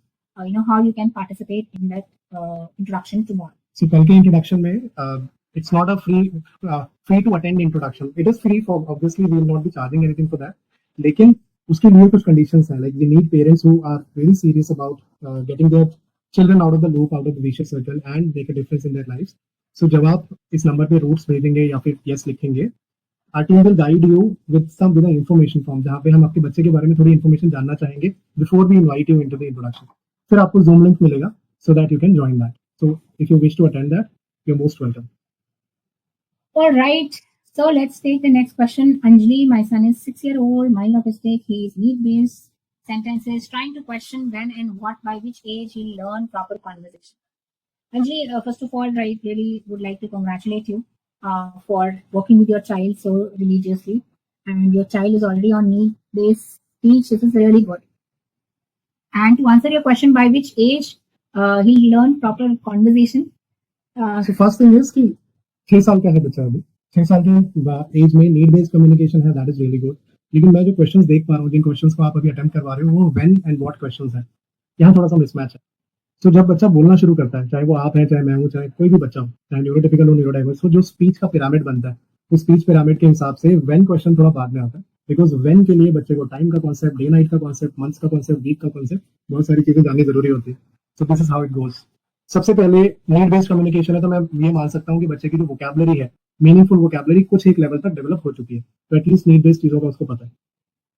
how you can participate in that introduction tomorrow. So कल के इंट्रोडक्शन में it's not a free to attend introduction. It is free for, obviously we will not be charging anything for that. लेकिन उसके लिए कुछ conditions हैं, like we need parents who are very serious about getting their children out of the loop, out of the vicious circle and make a difference in their lives. So जब आप इस number पे roots भेजेंगे या फिर yes लिखेंगे, our team will guide you with an information form जहाँ पे हम आपके बच्चे के बारे में थोड़ी information जानना चाहेंगे before we invite you into the introduction. फिर आपको Zoom link मिलेगा so that you can join that. So if you wish to attend that, you're most welcome. All right, so let's take the next question. Anjali, my son is 6-year-old, mild autistic. He is need-based sentences, trying to question when and what, by which age he'll learn proper conversation. Anjali, first of all, I really would like to congratulate you for working with your child so religiously, and your child is already on need-based speech. This is really good. And to answer your question, by which age he'll learn proper conversation? So first thing is कि 6 साल का है बच्चा, अभी 6 साल के as में need based communication है, दैट इज रियली गुड। लेकिन मैं जो क्वेश्चंस देख पा रहा हूँ, जिन क्वेश्चंस को आप अभी अटेम्प्ट करवा रहे हो, वो व्हेन एंड व्हाट क्वेश्चंस हैं, यहाँ थोड़ा सा मिसमैच है। तो जब बच्चा बोलना शुरू करता है, चाहे वो आप है, चाहे मैं हूँ, चाहे कोई भी बच्चा हो, चाहे न्यूरोटिपिकल हो, न्यूरोडाइवर्स हो, जो स्पीच का पिरामिड बनता है, उस स्पीच पिरामिड के हिसाब से व्हेन क्वेश्चन थोड़ा बाद में आता है, बिकॉज व्हेन के लिए बच्चे को टाइम का कॉन्सेप्ट, डे नाइट का कॉन्सेप्ट, मंथ्स का कॉन्सेप्ट, वीक का कॉन्सेप्ट, बहुत सारी चीजें जाननी जरूरी होती है। सो this is how it goes. सबसे पहले नीड बेस्ड कम्युनिकेशन है, तो मैं ये मान सकता हूँ कि बच्चे की जो वोकैबुलरी है, मीनिंगफुल वोकैबुलरी कुछ एक लेवल तक डेवलप हो चुकी है, तो एटलीस्ट नीड बेस्ड चीजों का उसको पता है।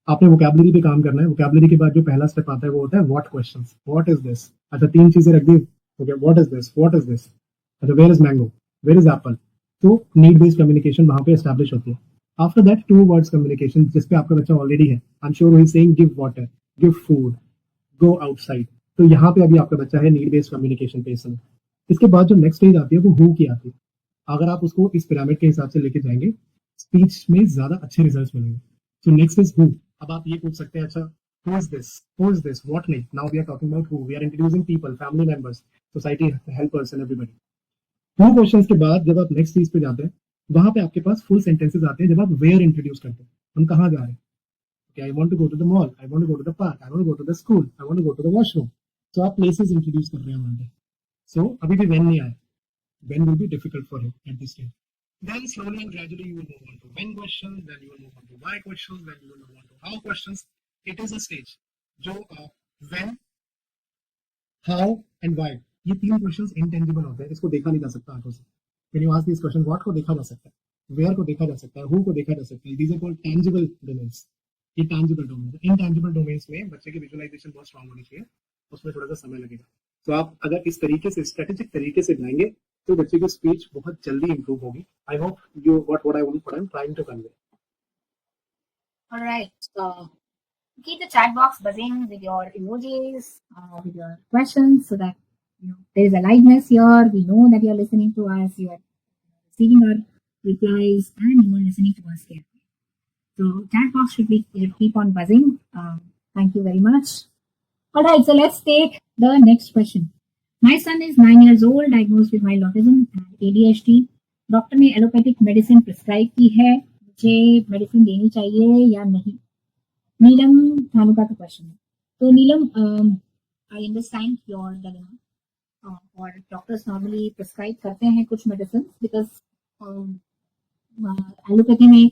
आपने वोकैबुलरी पे काम करना है। वोकैबुलरी के बाद जो पहला स्टेप आता है वो होता है what questions. What is this? अच्छा, 3 चीजें रख दी, okay, what is this, what is this, अच्छा, where is mango, where is apple. तो नीड बेस्ड कम्युनिकेशन वहां पे एस्टैब्लिश होती है। आफ्टर दैट 2 वर्ड्स कम्युनिकेशन, जिसपे आपका बच्चा ऑलरेडी है। I am sure he is saying give water, give food, go outside. तो यहाँ पे अभी आपका बच्चा है नीड बेस्ड कम्युनिकेशन पे इस समय। इसके बाद जो नेक्स्ट स्टेज आती है वो हु की आती है। अगर आप उसको इस पिरामिड के हिसाब से लेके जाएंगे, स्पीच में ज्यादा अच्छे रिजल्ट्स मिलेंगे। So next is who. अब आप ये पूछ सकते हैं, अच्छा हु इज दिस, व्हाट नहीं। Now we are talking about who, we are introducing people, family members, society helpers and everybody. Who questions के बाद जब आप नेक्स्ट चीज पे जाते हैं, वहां पे आपके पास फुल सेंटेंसेस आते हैं जब आप वेयर इंट्रोड्यूस करते हैं, हम कहाँ जा रहे हैं। Okay, I want to go to the mall, I want to go to the park, I want to go to the school, I want to go to the washroom. So आप places introduce कर रहे हैं वहां पे। So अभी भी when नहीं आया, when will be difficult for him at this stage. Then slowly and gradually you will move on to when questions, then you will move on to why questions, then you will move on to how questions. It is a stage जो when, how and why, ये तीन questions intangible होते हैं, इसको देखा नहीं जा सकता आंखों से। When you ask these questions, what को देखा जा सकता है, where को देखा जा सकता है, who को देखा जा सकता है, these are called tangible domains। ये टैंजिबल डोमेन, इनटैंजिबल डोमेन्स में बच्चे की विजुअलाइजेशन बहुत स्ट्रांग होनी चाहिए, उसमें थोड़ा सा समय लगेगा। तो आप अगर इस तरीके से स्ट्रेटेजिक तरीके से जाएंगे तो बच्चे की स्पीच बहुत जल्दी इंप्रूव होगी। I hope you what I am trying to convey. All right. Keep the chat box buzzing with your emojis, with your questions, so that there is a liveness here. We know that you are listening to us, you are receiving our replies, and you are listening to us here. So chat box should keep on buzzing. Thank you very much. All right, so let's take the next question. My son is 9 years old, diagnosed with mild autism and ADHD. Doctor ने allopathic medicine prescribe की है, मुझे medicine देनी चाहिए या नहीं? नीलम थानू का क्वेश्चन है। तो नीलम, आई अंडरस्टैंड योर डिलेमा, और डॉक्टर्स नॉर्मली प्रिस्क्राइब करते हैं कुछ मेडिसिन, बिकॉज एलोपैथी में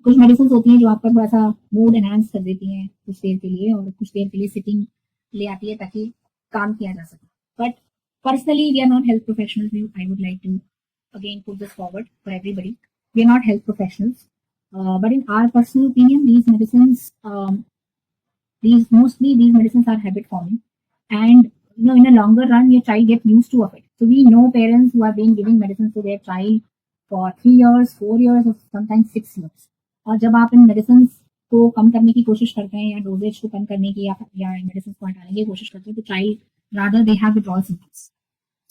कुछ मेडिसिन होती हैं जो आपका थोड़ा सा मूड एनहांस कर देती हैं कुछ देर के लिए, और कुछ देर के लिए सिटिंग ले आती है ताकि काम किया जा सके। But personally we are not health professionals, I would like to again put this forward for everybody. We are not health professionals, but in our personal opinion, these medicines, these medicines are habit forming, and in a longer run your child gets used to of it. So we know parents who have been giving medicines to their child for 3 years, 4 years, or sometimes 6 years. और जब आप इन medicine को कम करने की कोशिश करते हैं या डोजेज को कम करने की या इन मेडिसिन को हटाने की कोशिश करते हैं, तो child rather they have withdrawal symptoms.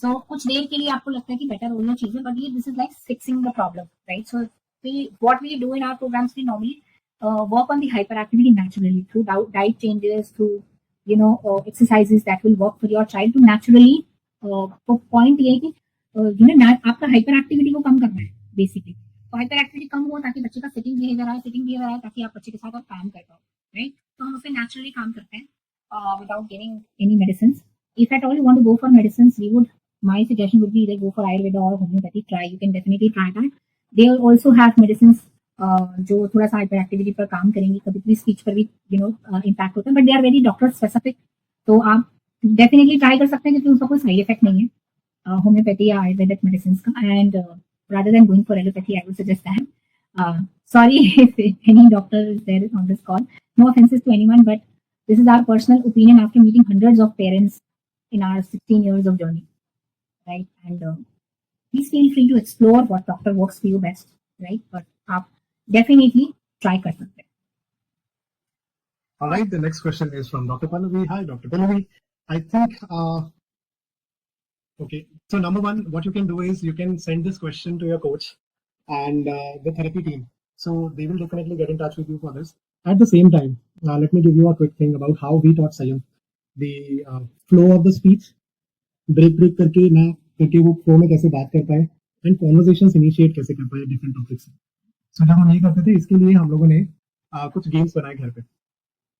So कुछ देर के लिए आपको लगता है कि बेटर हो रही चीजें, बट ये this is like fixing the problem, right? So what we do in our programs, we normally work on the hyperactivity naturally through diet changes, through exercises that will work for your child to naturally point ये कि आपका hyper activity को कम करना है basically. तो hyper activity कम हो ताकि बच्चे का सिटिंग बिहेवियर आए ताकि आप बच्चे के साथ और काम कर पाओ, राइट? तो हम उससे नेचुरली काम करते हैं without giving any medicine. If at all you want to go for medicine, we would, my suggestion would be either go for Ayurveda or homeopathy. You can definitely try that. They also have medicines जो थोड़ा सा hyper activity पर काम करेंगी, कभी कभी speech पर भी इम्पैक्ट होता है, but they are very doctor specific. तो आप डेफिनेटली ट्राई कर सकते हैं क्योंकि उसका कोई साइड इफेक्ट नहीं है होम्योपैथी या आयुर्वेदिक मेडिसिन का। And rather than going for allopathy, I would suggest that. Sorry if any doctor is there on this call. No offenses to anyone, but this is our personal opinion after meeting hundreds of parents in our 16 years of journey, right? And please feel free to explore what doctor works for you best, right? But आप definitely try कर सकते हैं। All right, the next question is from Dr. Pallavi. Hi, Dr. Pallavi. I think, okay, so number one, what you can do is you can send this question to your coach and the therapy team. So they will definitely get in touch with you for this. At the same time, let me give you a quick thing about how we taught Sayam. The flow of the speech, break करके ना करके वो flow में कैसे बात कर पाए, and conversations initiate कैसे कर पाए डिफरेंट टॉपिक्स से। सो जब हम ये करते थे, इसके लिए हम लोगों ने कुछ गेम्स बनाए घर पे।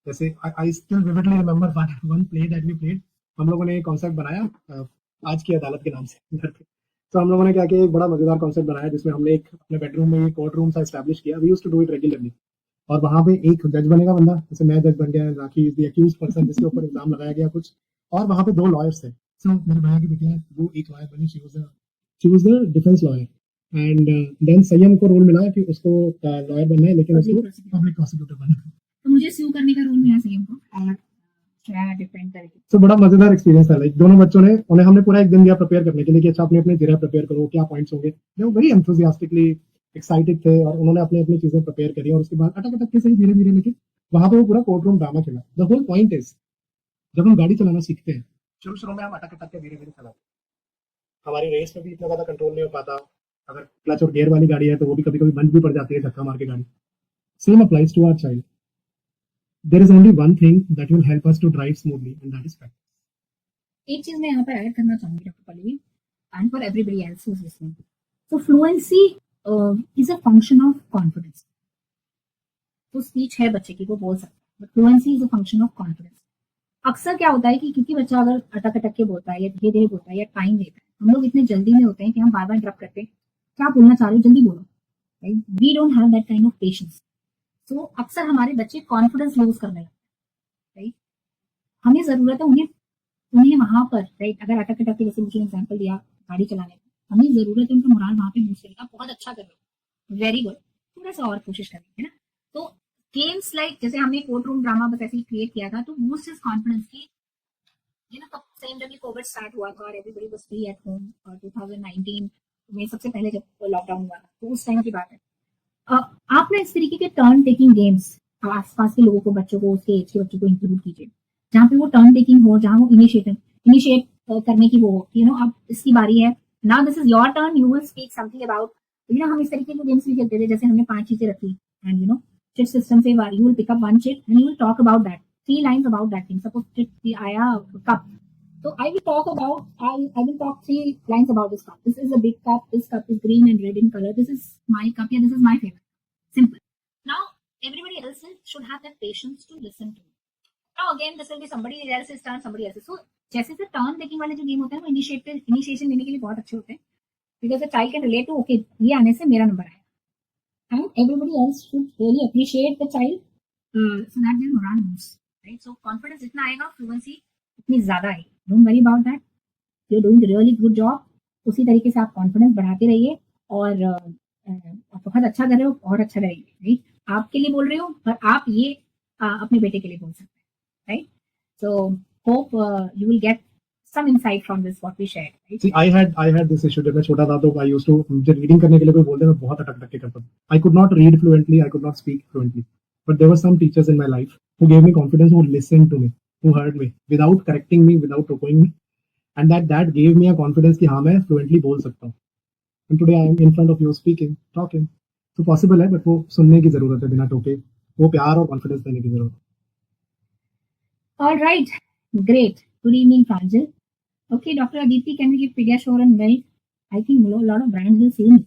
जैसे I still vividly remember one play that we played. हम लोगों ने एक कॉन्सेप्ट बनाया आज की अदालत के नाम से घर पे। तो हम लोगों ने क्या किया, एक बड़ा मजेदार कॉन्सेप्ट बनाया जिसमें हमने एक अपने बेडरूम में एक कोर्ट रूम सा एस्टैब्लिश किया। We used to do it regularly. और वहां पे एक जज बनेगा बंदा, जैसे मैं जज बन गया, राखी इज द अक्यूज्ड पर्सन जिसके ऊपर इल्जाम लगाया गया कुछ, और वहां पे 2 लॉयर्स थे। सो मेरे भैया की बेटी है, वो एक लॉयर बनी, she was the defence lawyer. And then Sanyam को रोल मिला कि उसको लॉयर बनना है, लेकिन उसको पब्लिक प्रोसिक्यूटर बनना है। तो मुझे स्यू करने का रोल मिला संयम को, और डिफरेंट तरीके। तो बड़ा मजेदार एक्सपीरियंस था। लाइक दोनों बच्चों ने, उन्हें हमने पूरा एक दिन दिया प्रिपेयर करने के लिए कि अच्छा अपने अपने जिरा प्रिपेयर करो, क्या पॉइंट्स होंगे। वो वेरी एंथुसियास्टिकली एक्साइटेड थे और उन्होंने अपनी अपनी चीजें प्रिपेयर करी, और उसके बाद अटक अटक के सही धीरे धीरे लेके वहां पे वो पूरा कोर्ट रूम ड्रामा खेला। द होल पॉइंट इज जब हम गाड़ी चलाना सीखते हैं, शुरू शुरू में हम अटक अटक के धीरे धीरे चलाते हैं, हमारी रेस में भी इतना ज्यादा कंट्रोल नहीं हो पाता, अगर क्लच और गियर वाली गाड़ी है तो वो भी कभी कभी बंद भी पड़ जाती है धक्का मार के गाड़ी. Same applies to our child. There is only one thing that will help us to drive smoothly and that is practice. एक चीज मैं यहाँ पर ऐड करना चाहूंगी doctor Pallavi and for everybody else who is listening. So fluency is a function of confidence. तो speech है बच्चे की, वो बोल सकता है, but fluency is a function of confidence. अक्सर क्या होता है कि क्योंकि बच्चा अगर अटक अटक के बोलता है या धीरे धीरे बोलता है या टाइम लेता है, हम लोग इतने जल्दी में होते हैं कि हम बार बार इंटरप्ट करते हैं, क्या बोलना चाह रहे हो, जल्दी बोलो. Right, we don't have that kind of patience. So अक्सर हमारे बच्चे कॉन्फिडेंस लूज करने लगते हैं. राइट, हमें जरूरत है उन्हें वहां पर, राइट, अगर अटक अटक के, जैसे मुझे एग्जाम्पल दिया गाड़ी चलाने का, हमें जरूरत है उनका मोराल वहां पे बूस्ट करेगा, बहुत अच्छा कर रहे हो, वेरी गुड, थोड़ा सा और कोशिश करेंगे ना. तो गेम्स लाइक जैसे हमने कोर्ट रूम ड्रामा बस ऐसे ही क्रिएट किया था, तो बूस्ट हिज कॉन्फिडेंस की, यू नो, तब सेम जब ये कोविड स्टार्ट हुआ था और everybody was free at home, और 2019 में सबसे पहले जब लॉकडाउन हुआ था, तो उस टाइम की बात है. आप ना इस तरीके के टर्न टेकिंग गेम्स आसपास के लोगों को, बच्चों को, उसके एज के बच्चों को इंक्लूड कीजिए, जहाँ पे वो टर्न टेकिंग हो, जहाँ वो इनिशिएट करने की वो हो, यू नो, अब इसकी बारी है, now this is your turn, you will speak something about, you know. हम इस तरीके के गेम्स भी खेलते थे, जैसे हमने 5 चीजें रखी and you know chit system से, you will pick up one chit and you will talk about that, 3 lines about that thing. Suppose chit आया cup, so I will talk about, I will talk 3 lines about this cup. This is a big cup. This cup is green and red in color. This is my cup. Yeah, this is my favorite. Simple. Now, everybody else should have that patience to listen to me. Now, again, this will be somebody else's turn, somebody else's. So, जैसे से turn taking वाले जो game होते हैं, वो initiation लेने के लिए बहुत अच्छे होते हैं, because the child can relate to, okay, ये आने से मेरा नंबर आया, and everybody else should really appreciate the child, so that there moral boost. Right, so confidence जितना आएगा, फ्लुएंसी उतनी ज्यादा आएगी. Don't worry about that, you are doing really good job. उसी तरीके से आप कॉन्फिडेंस बढ़ाते रहिए, और आप बहुत अच्छा कर रहे हो, और अच्छा करेंगे. राइट, आपके लिए बोल रही हूँ, पर आप ये अपने बेटे के लिए बोल सकते हैं. Right, so hope you will get some insight from this what we shared. Right? See, I had this issue जब मैं छोटा था, तो I used to, मुझे रीडिंग करने के लिए कोई बोलते मैं बहुत अटक अटक के करता था. I could not read fluently, I could not speak fluently, but there were some teachers in my life who gave me confidence, who listened to me, who heard me without correcting me, without toking me, and that gave me a confidence कि हाँ मैं fluently बोल सकता हूँ. And today I am in front of you speaking, talking. तो possible है, but वो सुनने की जरूरत है बिना टोके, वो प्यार और कॉन्फिडेंस देने की जरूरत है. All right, great. Good evening, Pranjal. Okay, Dr. Aditi, can we give Pediasure and milk? I think a lot of brands will sue me.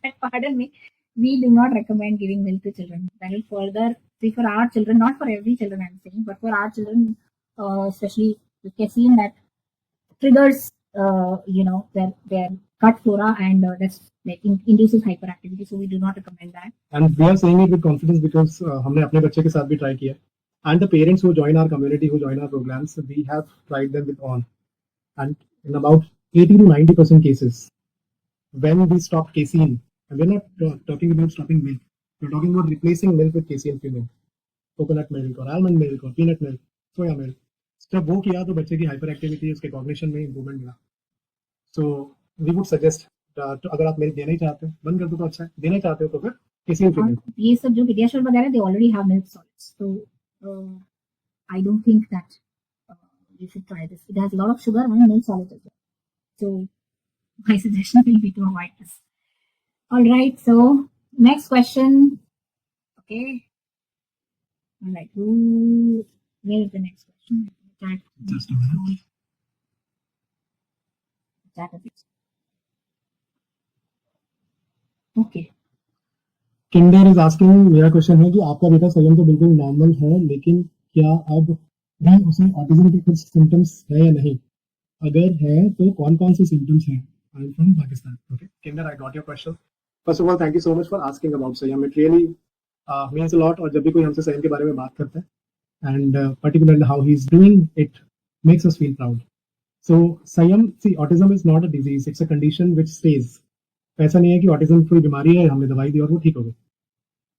But pardon me, we do not recommend giving milk to children. That will further, see, for our children, not for every children I'm saying, but for our children, especially the casein that triggers, you know, their gut flora, and that's like induces hyperactivity. So we do not recommend that. And we are saying it with confidence because हमने अपने बच्चे के साथ भी try किया. And the parents who join our community, who join our programs, we have tried them with on. And in about 80 to 90% cases, when we stop casein, and we're not talking about stopping milk, we're talking about replacing milk with casein-free milk, coconut milk or almond milk or peanut milk, soya milk. जब वो किया तो बच्चे की hyperactivity, उसके cognition में improvement मिला. So we would suggest, अगर आप मिल्क देना ही चाहते हो, बंद कर दो तो अच्छा है, देना ही चाहते हो तो फिर casein-free milk. ये सब जो Pediasure वगैरह, they already have milk solids, so I don't think that you should try this. It has a lot of sugar and milk solids as well. So my suggestion will be to avoid this. All right. So next question. Okay. All right. Where is the next question? Just a minute. Okay. Kinder is asking, मेरा question है कि आपका बेटा संयम तो बिल्कुल normal है, लेकिन क्या अब भी उसे ऑटिज्म के कुछ सिम्टम्स है या नहीं? अगर है तो कौन कौन से सिम्टम्स हैं? I am from Pakistan. Okay किंडर, I got your question. First of all thank you so much for asking about Sanyam. It really means a lot. और जब भी कोई हमसे संयम के बारे में बात करता है and particularly how he is doing, it makes us feel proud. So Sanyam, see, autism is not a disease, it's a condition which stage. ऐसा नहीं है कि ऑटिज्म कोई बीमारी है, हमने दवाई दी और वो ठीक हो गई.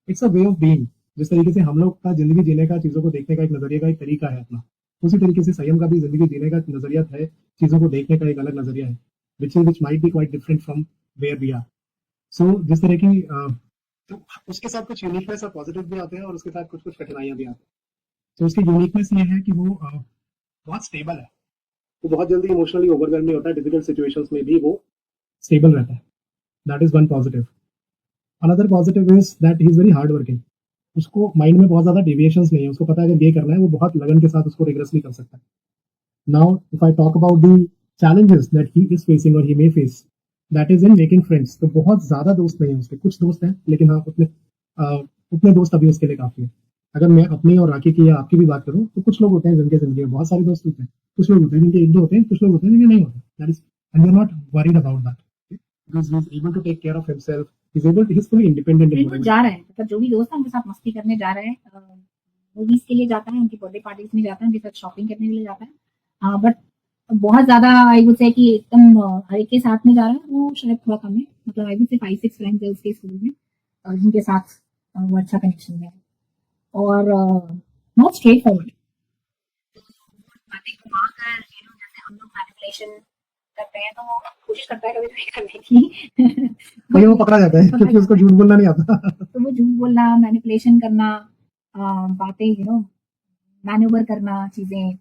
It's a way of being. जिस तरीके से हम लोग का जिंदगी जीने का, चीजों को देखने का एक नजरिया का एक तरीका है अपना, उसी तरीके से संयम का भी जिंदगी जीने का नजरिया है, चीजों को देखने का एक अलग नजरिया है, which might be quite different from where we are. So जिस तरह की तो उसके साथ कुछ यूनिकनेस और पॉजिटिव भी आते हैं और उसके साथ कुछ कुछ कठिनाइयां भी आती हैं. तो उसकी यूनिकनेस ये है कि वो बहुत स्टेबल है, वो बहुत जल्दी इमोशनली ओवरवेल्म नहीं होता है, डिफिकल्ट सिचुएशंस में भी वो स्टेबल रहता है। That is one positive. Another positive is that he is very hard working. उसको माइंड में बहुत ज्यादा डेविएशंस नहीं है, उसको पता है अगर ये करना है वो बहुत लगन के साथ उसको रिग्रेसली कर सकता है। Now if I talk about the challenges that he is facing or he may face, that is in making friends। तो बहुत ज्यादा दोस्त नहीं है उसके, कुछ दोस्त हैं लेकिन हाँ उतने दोस्त अभी उसके लिए काफी है। अगर मैं अपनी और राखी की या आपकी भी बात करूं तो कुछ लोग होते हैं जिनके जिंदगी में बहुत सारे दोस्त होते हैं, कुछ लोग होते हैं जिनके एक दो होते हैं, कुछ लोग होते हैं जिनके नहीं होते। That is and you are not worried about that because he is able to take care of himself, he is fully independent in बिल्कुल जा रहा है, मतलब जो भी दोस्त है उनके साथ मस्ती करने जा रहा है, मूवीज के लिए जाता है, उनकी बर्थडे पार्टीज में जाता है, उनके साथ शॉपिंग करने के लिए जाता है। बट बहुत ज्यादा आई वुड से कि एकदम हर एक के साथ में जा रहा है वो शायद थोड़ा कम है। मतलब आई वुड से 5-6 फ्रेंड्स है उसके स्कूल में जिनके साथ वो अच्छा कनेक्शन है और नॉट स्ट्रेट फॉरवर्ड। बातें घुमाकर जैसे हम लोग मैनिपुलेशन करते हैं तो वो कोशिश करता है कभी कभी करने की भाई वो पकड़ा जाता है क्योंकि उसको झूठ बोलना नहीं आता। तो वो झूठ बोलना, मैनिपुलेशन करना, बातें मैन्यूवर करना चीजें,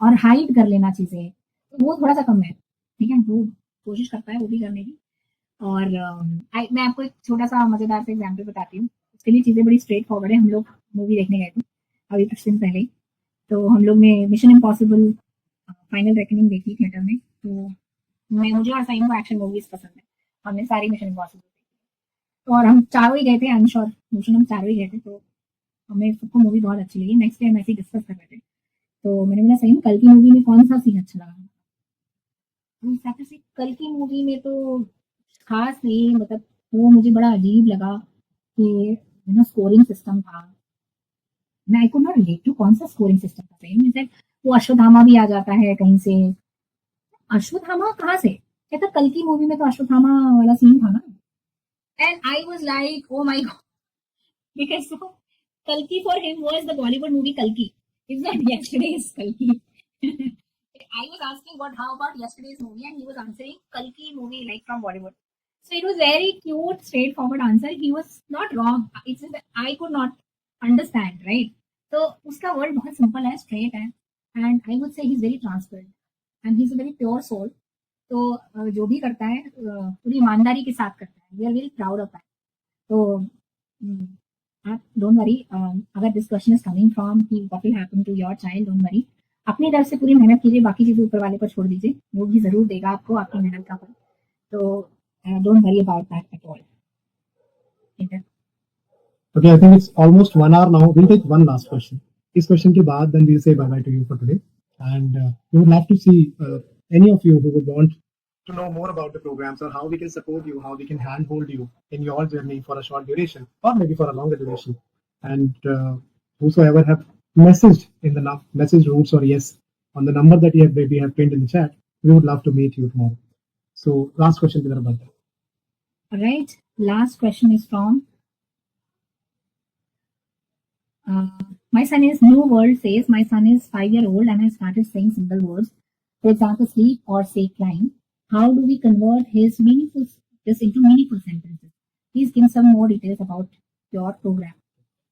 और हाइड कर लेना चीजें, तो वो थोड़ा सा कम है। ठीक है, वो कोशिश करता है वो भी करने की। और मैं आपको एक छोटा सा मजेदार सा एग्जाम्पल बताती हूँ। उसके लिए चीजें बड़ी स्ट्रेट फॉरवर्ड है। हम लोग मूवी देखने गए थे अभी कुछ दिन पहले, तो हम लोग ने मिशन इम्पॉसिबल फाइनल रेकनिंग देखी थिएटर में। तो मुझे और सही में एक्शन मूवीज पसंद है, हमने सारी मिशन इम्पॉसिबल देखी और हम चारों ही गए थे, आई एम श्योर भूषण हम चारों ही गए थे, तो हमें सबको मूवी बहुत अच्छी लगी। नेक्स्ट डे हम ऐसे ही डिस्कस कर रहे थे, तो मैंने बोला सही में कल की मूवी में कौन सा सीन अच्छा लगा। कल की मूवी में तो खास नहीं, मतलब वो मुझे बड़ा अजीब लगा कि स्कोरिंग सिस्टम था। मैं I could not relate to कौन सा स्कोरिंग सिस्टम था। सही में वो अश्वत्थामा भी आ जाता है कहीं से। अश्वत्थामा कहाँ से? कहता कल की मूवी में तो अश्वत्थामा वाला सीन था ना। And I was like oh my God, because Kalki for him was the Bollywood movie Kalki. It's not yesterday's Kalki. I was asking how about yesterday's movie, and he was answering Kalki movie like from Bollywood. So it was very cute, straightforward answer. He was not wrong. It's just that I could not understand, right? So उसका word बहुत simple है, straight है, and I would say he's very transparent, and he's a very pure soul. तो जो भी करता है पूरी ईमानदारी के साथ करता है. We are very proud of that. तो डोंट वरी, अगर this question is coming from कि what will happen to your child, don't worry, अपनी तरफ से पूरी मेहनत कीजिए, बाकी चीजें ऊपर वाले पर छोड़ दीजिए, वो भी जरूर देगा आपको आपकी मेहनत का फल। तो don't worry about that at all. ठीक है, Okay, I think it's almost 1 hour now. We'll take one last question. इस question के बाद then we'll say bye bye to you for today. And we would love to see any of you who would want to know more about the programs or how we can support you, how we can handhold you in your journey for a short duration or maybe for a longer duration. And whosoever have messaged in the message routes or yes on the number that we have pinned in the chat, we would love to meet you tomorrow. So last question to that. all right, last question is from my son is New World says my son is 5-year-old and has started saying single words, for example sleep or say climb. How do we convert his meaningful this into meaningful sentences? Please give some more details about your program.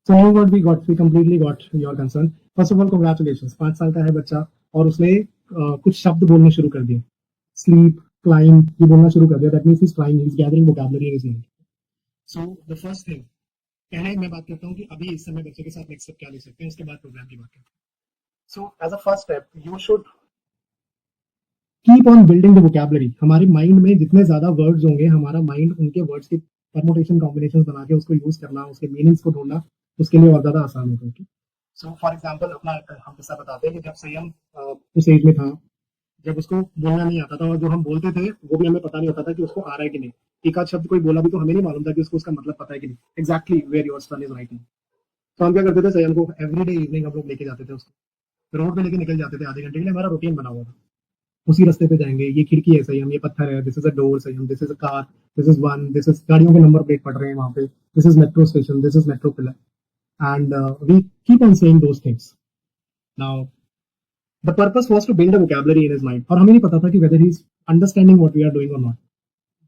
So New World we completely got your concern. First of all, congratulations. 5 साल का है बच्चा और उसने कुछ शब्द बोलने शुरू कर दिए, sleep, climb, ये बोलना शुरू कर दिया. That means he's trying, he's gathering vocabulary in his mind. So the first thing, पहले मैं बात करता हूँ कि अभी इस समय बच्चे के साथ नेक्स्ट स्टेप क्या ले सकते हैं, उसके बाद प्रोग्राम की बात करते हैं. So as a first step you should keep on building the vocabulary. हमारे माइंड में जितने ज्यादा वर्ड्स होंगे, हमारा माइंड उनके वर्ड्स के परमुटेशन कॉम्बिनेशंस बना के उसको यूज करना, उसके मीनिंग्स को ढूंढना उसके लिए और ज्यादा आसान होगा. सो फॉर एग्जांपल अपना हम किस्सा बताते हैं कि जब संयम उस एज में था जब उसको बोलना नहीं आता था और जो हम बोलते थे वो भी हमें पता नहीं होता था कि उसको आ रहा है कि नहीं. एक आध शब्द कोई बोला भी तो हमें नहीं मालूम था कि उसको उसका मतलब पता है कि नहीं. Exactly where your son is right now. तो हम क्या करते थे, संयम को एवरीडे इवनिंग हम लोग लेके जाते थे, उसको रोड पे लेके निकल जाते थे. आधे घंटे के लिए हमारा रूटीन बना हुआ था, उसी रास्ते पे जाएंगे. ये खिड़की है संयम, ये पत्थर है, this is a door Sanyam, this is a car, this is one, this is गाड़ियों के नंबर प्लेट पड़ रहे हैं वहां पे, this is metro station, this is metro pillar. And we keep on saying those things. Now the purpose was to build a vocabulary in his mind. और हमें नहीं पता था कि whether he is understanding what we are doing or not.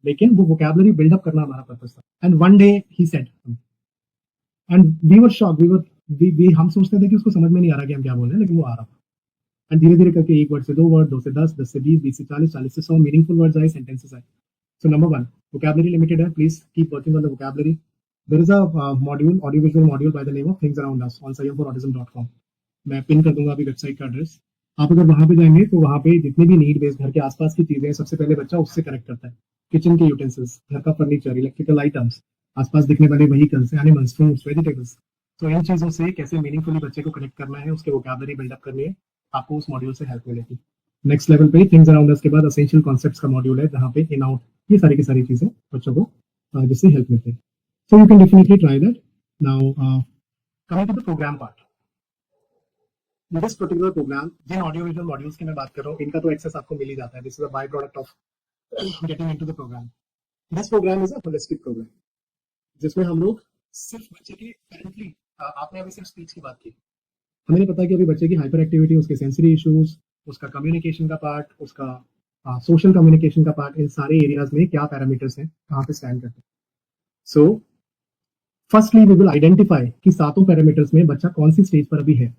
लेकिन वो vocabulary build up करना हमारा purpose था. And one day he said, and we were shocked. हम सोचते थे कि उसको समझ में नहीं आ रहा कि हम क्या बोल रहे हैं, लेकिन वो आ रहा था। एंड धीरे धीरे करके एक वर्ड से 2 वर्ड, 2 से 10, 10 से 20, 20 से 40, 40 से 100 मीनिंगफुल वर्ड्स आए, सेंटेंसेस आए। सो नंबर 1, vocabulary limited है, please keep working on the vocabulary. There is a module, audiovisual module by the name of Things Around Us on sayamforautism.com. मैं पिन कर दूंगा अभी वेबसाइट का एड्रेस। आप अगर वहां पे जाएंगे तो वहां पे जितनी भी नीड बेस्ड घर के आसपास की चीजें हैं, सबसे पहले बच्चा उससे कनेक्ट करता है। किचन के यूटेंसिल्स, घर का फर्नीचर, इलेक्ट्रिकल आइटम्स, आसपास दिखने वाले व्हीकल्स, एनिमल्स, फ्रूट्स, वेजिटेबल्स। तो इन चीजों से कैसे मीनिंगफुली बच्चे को कनेक्ट करना है, उसके वोकैबुलरी बिल्डअप करनी है, आपको उस मॉड्यूल से हेल्प मिलेगी। नेक्स्ट लेवल पे थिंग्स अराउंड अस के बाद एसेंशियल कॉन्सेप्ट्स का मॉड्यूल है, जहाँ पे इन आउट ये सारी की सारी चीजें बच्चों को जिससे हेल्प मिलती है। So you can definitely try that. Now coming to the programme part, this particular programme, जिन ऑडियो विजुअल मॉड्यूल्स की मैं बात कर रहा हूँ, इनका तो एक्सेस आपको मिल ही जाता है। This is a by product of getting into the programme. This programme is a holistic programme, जिसमें हम लोग सिर्फ बच्चे के करंटली, आपने अभी सिर्फ स्पीच की बात की, हमें पता है कि अभी बच्चे की हाइपर एक्टिविटी, उसके सेंसरी इश्यूज, उसका कम्युनिकेशन का पार्ट, उसका सोशल कम्युनिकेशन का पार्ट, इन सारे एरियाज में क्या पैरामीटर्स हैं, कहाँ पे स्टैंड करते हैं। So firstly we will identify कि सातों पैरामीटर्स में बच्चा कौन सी स्टेज पर अभी है।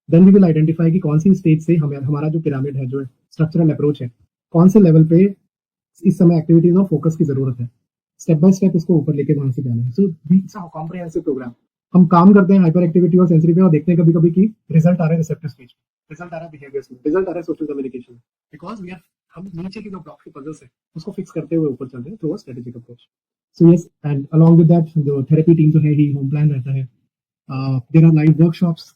देन वी विल आइडेंटिफाई कि कौन सी स्टेज से हमें हमारा जो पिरामिड है, जो स्ट्रक्चरल अप्रोच है, कौन से लेवल पे इस समय एक्टिविटीज और फोकस की जरूरत है। स्टेप बाय स्टेप उसको ऊपर लेके वहां से जाना है। So it's a comprehensive programme. हम काम करते हैं हाइपर एक्टिविटी और सेंसरी पे, और देखते हैं कभी कभी कि रिजल्ट आ रहा है रिसेप्टिव स्टेज, रिजल्ट आ रहा है बिहेवियर्स में, रिजल्ट आ रहा है सोशल कम्युनिकेशन में, बिकॉज वी आर, हम नीचे की जो ब्लॉक के पजल्स है उसको फिक्स करते हुए ऊपर चल रहे हैं through a strategic approach. So yes, and along with that जो थेरेपी टीम जो है ही होम प्लान रहता है। There are live workshops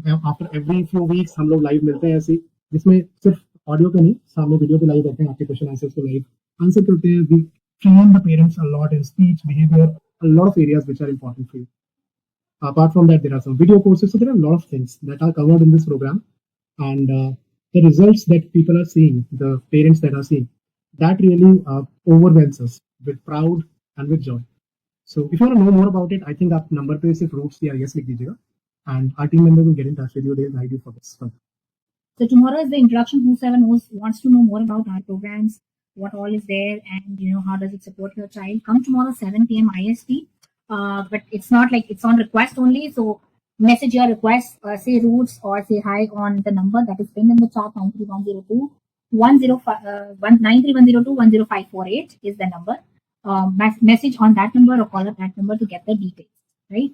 after every few weeks, हम लोग लाइव मिलते हैं ऐसे, जिसमें सिर्फ ऑडियो पे नहीं, सामने वीडियो पे लाइव रहते हैं, आपके क्वेश्चन आंसर्स को लाइव आंसर करते हैं। We train the parents a lot in speech, behavior, a lot of areas which are important for you. Apart from that, there are some video courses, so there are a lot of things that are covered in this program, and the results that people are seeing, the parents that are seeing, that really overwhelms us with proud and with joy. So if you want to know more about it, I think आप number पे सिर्फ roots या yes लिख दीजिएगा, and our team member will get in touch with you. They will guide you for this. So tomorrow is the introduction. Whosoever wants to know more about our programs, what all is there, and how does it support your child, come tomorrow 7 p.m. IST. But it's not like it's on request only. So message your request, say roots or say hi on the number that is pinned in the chat. 93102 93102 is the number. Message on that number or call up that number to get the details. Right.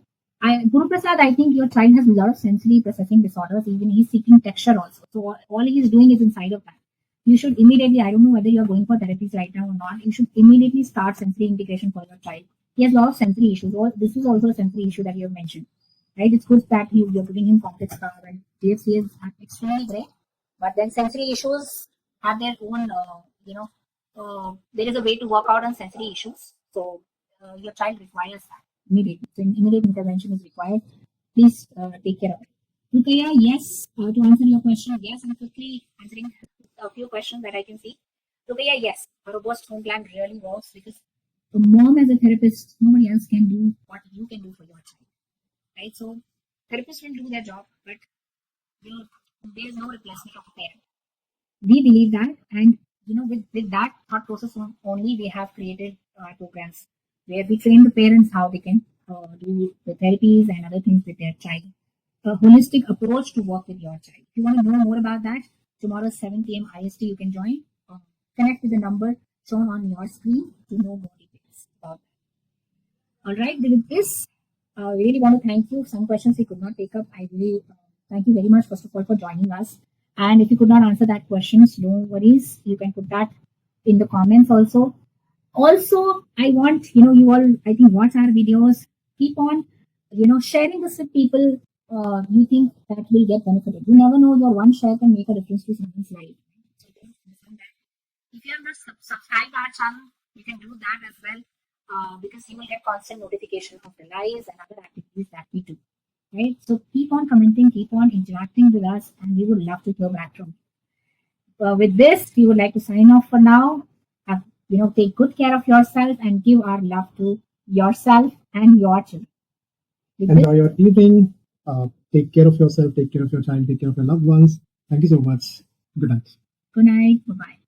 Guru Prasad, I think your child has a lot of sensory processing disorders. Even he's seeking texture also. So all he is doing is inside of that. You should immediately, I don't know whether you're going for therapies right now or not, you should immediately start sensory integration for your child. He has a lot of sensory issues. This is also a sensory issue that you have mentioned, right? It's good that you're giving him complex power, and DFC is extremely great, but then sensory issues have their own, there is a way to work out on sensory issues. So your child requires that immediately. So immediate intervention is required. Please take care of it. Rukaya, yes, to answer your question, yes, I'm quickly answering a few questions that I can see. Rukaya, yes, a robust home plan really works because a mom as a therapist, nobody else can do what you can do for your child, right? So therapists will do their job, but there is no replacement of a parent. We believe that, and with that thought process only, we have created programs where we train the parents how they can do the therapies and other things with their child. A holistic approach to work with your child. If you want to know more about that, tomorrow 7 p.m. IST you can join. Connect with the number shown on your screen to know more details about that. All right, with this, I really want to thank you. Some questions we could not take up. I really thank you very much, first of all, for joining us. And if you could not answer that questions, no worries. You can put that in the comments also. Also, I want, you all, I think, watch our videos. Keep on, sharing this with people you think that will get benefited. You never know, your one share can make a difference to someone's life. So if you have not subscribed our channel, you can do that as well, because you will get constant notification of the lives and other activities that we do. Right? So keep on commenting, keep on interacting with us, and we would love to hear back from you. With this, we would like to sign off for now. Take good care of yourself and give our love to yourself and your children. Enjoy your evening. Take care of yourself, take care of your child, take care of your loved ones. Thank you so much. Good night. Good night. Bye-bye.